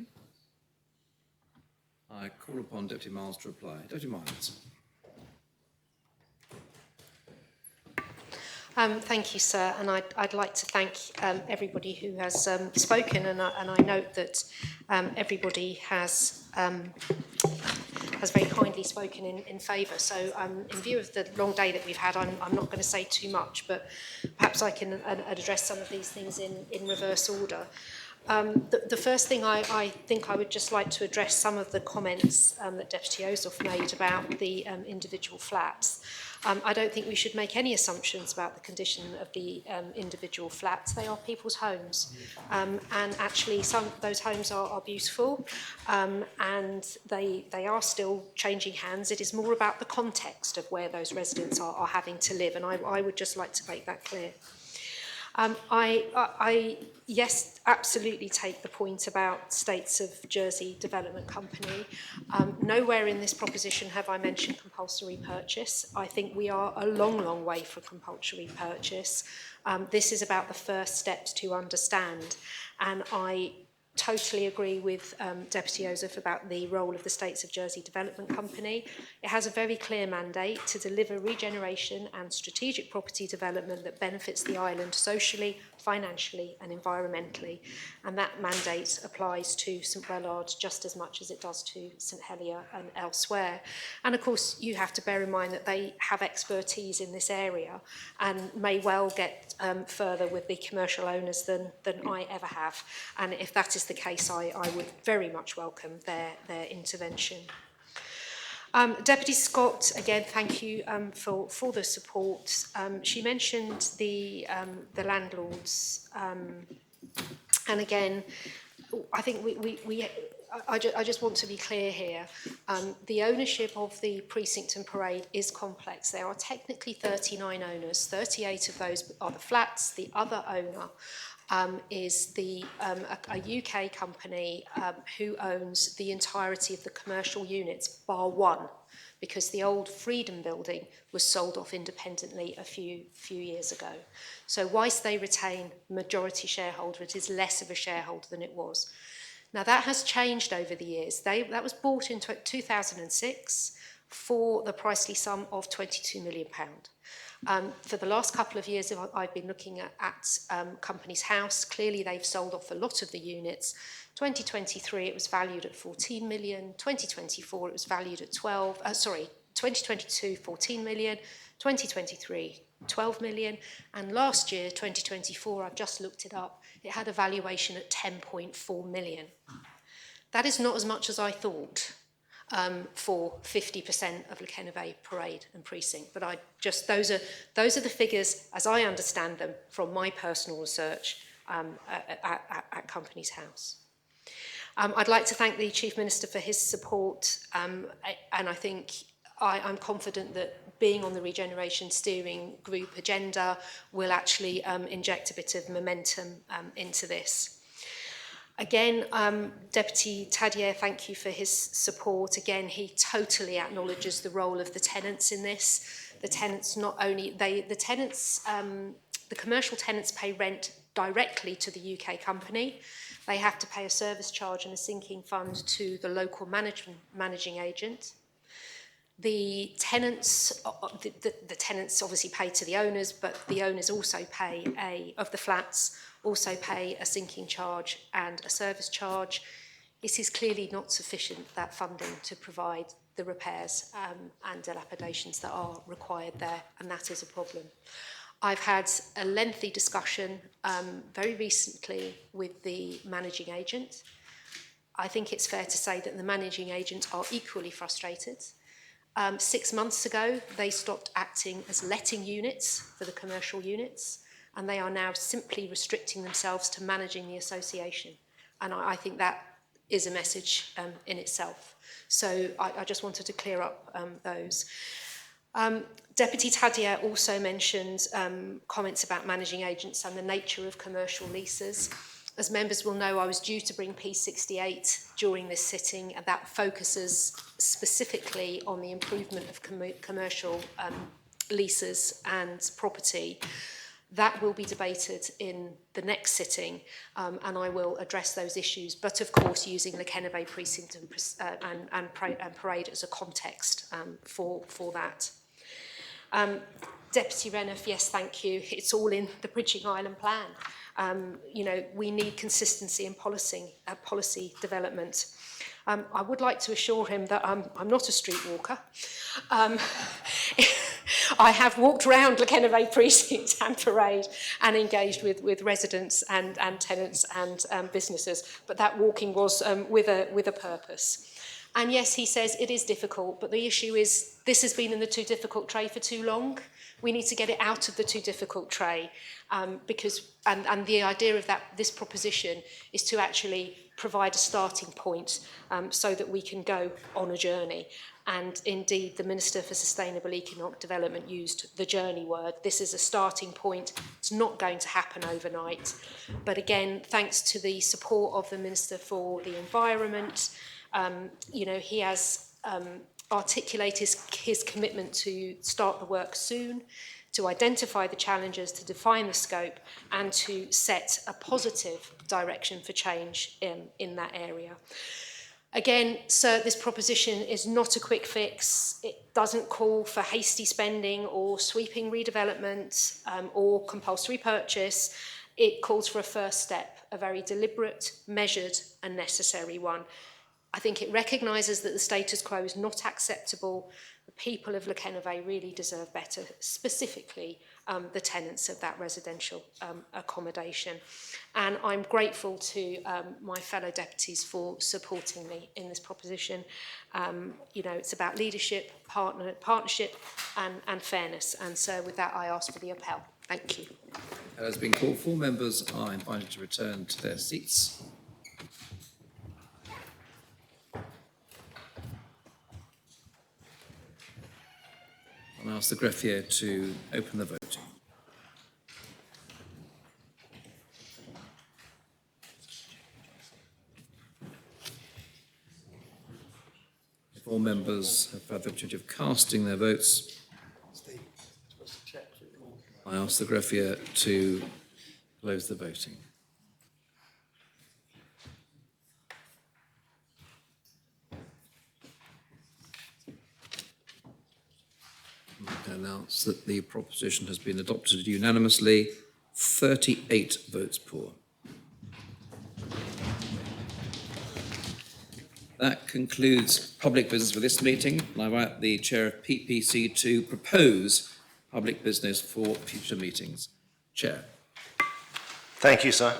I call upon Deputy Miles to reply. Deputy Miles. Thank you, sir, and I'd like to thank everybody who has spoken, and I note that everybody has very kindly spoken in favour. So in view of the long day that we've had, I'm not going to say too much, but perhaps I can address some of these things in reverse order. The first thing I think I would just like to address some of the comments that Deputy Ossoff made about the individual flats. I don't think we should make any assumptions about the condition of the individual flats. They are people's homes, and actually some of those homes are beautiful, and they are still changing hands. It is more about the context of where those residents are having to live, and I would just like to make that clear. I yes, absolutely take the point about States of Jersey Development Company. Nowhere in this proposition have I mentioned compulsory purchase. I think we are a long, long way from compulsory purchase. This is about the first steps to understand. And I totally agree with Deputy Ossoff about the role of the States of Jersey Development Company. It has a very clear mandate to deliver regeneration and strategic property development that benefits the island socially, financially and environmentally. And that mandate applies to St Ballard just as much as it does to St Helier and elsewhere. And of course, you have to bear in mind that they have expertise in this area and may well get further with the commercial owners than I ever have. And if that is the case, I would very much welcome their intervention. Deputy Scott, again, thank you for the support. She mentioned the landlords, and again, I think I just want to be clear here. The ownership of the Precinct and Parade is complex. There are technically 39 owners. 38 of those are the flats. The other owner is a UK company who owns the entirety of the commercial units, bar one, because the old Freedom building was sold off independently a few years ago. So whilst they retain majority shareholder, it is less of a shareholder than it was. Now that has changed over the years. That was bought in 2006 for the pricely sum of £22 million. For the last couple of years, I've been looking at Companies House. Clearly, they've sold off a lot of the units. 2023, it was valued at 14 million. 2024, it was valued at 2022, 14 million. 2023, 12 million. And last year, 2024, I've just looked it up, it had a valuation at 10.4 million. That is not as much as I thought. For 50% of the Quennevais Parade and Precinct. But those are the figures, as I understand them, from my personal research at Companies House. I'd like to thank the Chief Minister for his support, and I think I'm confident that being on the Regeneration Steering Group agenda will actually inject a bit of momentum into this. Again, Deputy Tadier, thank you for his support. Again, he totally acknowledges the role of the tenants in this. The tenants the commercial tenants pay rent directly to the UK company. They have to pay a service charge and a sinking fund to the local managing agent. The tenants obviously pay to the owners, but the owners also pay of the flats also pay a sinking charge and a service charge. It is clearly not sufficient, that funding, to provide the repairs and dilapidations that are required there, and that is a problem. I've had a lengthy discussion very recently with the managing agent. I think it's fair to say that the managing agent are equally frustrated. 6 months ago, they stopped acting as letting units for the commercial units, and they are now simply restricting themselves to managing the association. And I think that is a message in itself. So I just wanted to clear up those. Deputy Tadier also mentioned comments about managing agents and the nature of commercial leases. As members will know, I was due to bring P68 during this sitting, and that focuses specifically on the improvement of commercial leases and property. That will be debated in the next sitting, and I will address those issues, but of course using the Quennevais Precinct and Parade as a context for that. Deputy Renouf, yes, thank you. It's all in the Bridging Island plan. We need consistency in policy development. I would like to assure him that I'm not a street walker. I have walked around the Quennevais Precinct and Parade and engaged with residents and tenants and businesses, but that walking was with a purpose. And yes, he says it is difficult, but the issue is this has been in the too difficult tray for too long. We need to get it out of the too difficult tray because the idea of this proposition is to actually provide a starting point so that we can go on a journey. And indeed, the Minister for Sustainable Economic Development used the journey word. This is a starting point. It's not going to happen overnight. But again, thanks to the support of the Minister for the Environment, he has articulated his commitment to start the work soon, to identify the challenges, to define the scope, and to set a positive direction for change in that area. Again, sir, this proposition is not a quick fix. It doesn't call for hasty spending or sweeping redevelopment or compulsory purchase. It calls for a first step, a very deliberate, measured and necessary one. I think it recognises that the status quo is not acceptable. The people of Le Quennevais really deserve better, specifically the tenants of that residential accommodation. And I'm grateful to my fellow deputies for supporting me in this proposition. It's about leadership, partnership and fairness. And so with that, I ask for the appel. Thank you. That has been called for. Members are invited to return to their seats. And ask the greffier to open the voting. If all members have had the opportunity of casting their votes, I ask the greffier to close the voting. I announce that the proposition has been adopted unanimously, 38 votes for. That concludes public business for this meeting. And I invite the chair of PPC to propose public business for future meetings. Chair. Thank you, sir.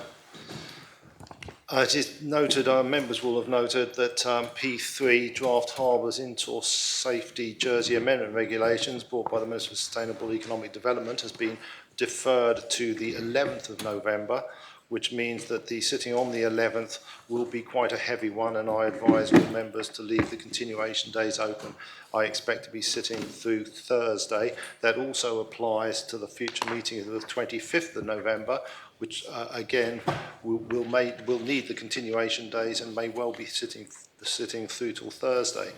It is noted, our members will have noted that P3 Draft Harbours Indoor Safety Jersey Amendment Regulations brought by the Minister for Sustainable Economic Development has been deferred to the 11th of November, which means that the sitting on the 11th will be quite a heavy one, and I advise all members to leave the continuation days open. I expect to be sitting through Thursday. That also applies to the future meeting of the 25th of November, which again will need the continuation days and may well be sitting through till Thursday.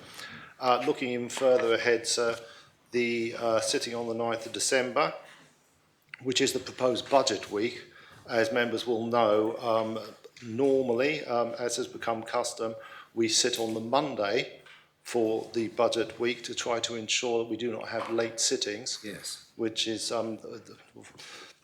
Looking even further ahead, sir, the sitting on the 9th of December, which is the proposed budget week, as members will know, normally, as has become custom, we sit on the Monday for the budget week to try to ensure that we do not have late sittings, yes, which is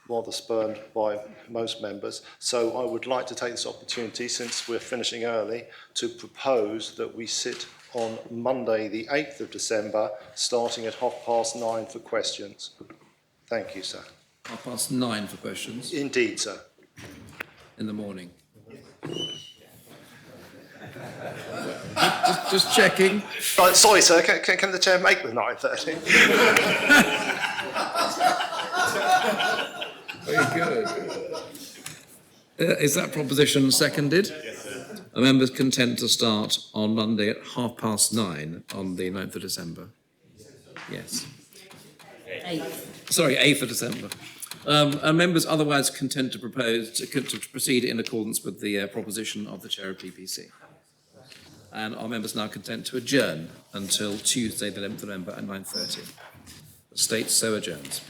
rather spurned by most members. So I would like to take this opportunity, since we're finishing early, to propose that we sit on Monday the 8th of December, starting at 9:30 for questions. Thank you, sir. 9:30 for questions? Indeed, sir. In the morning? just checking. Right, sorry, sir, can the chair make the 9:30? Very good. Is that proposition seconded? Yes, sir. Are members content to start on Monday at 9:30 on the 9th of December? Yes. 8th. Sorry, 8th of December. Are members otherwise content to proceed in accordance with the proposition of the chair of PPC? And are members now content to adjourn until Tuesday, the 11th of November at 9:30? The state so adjourns.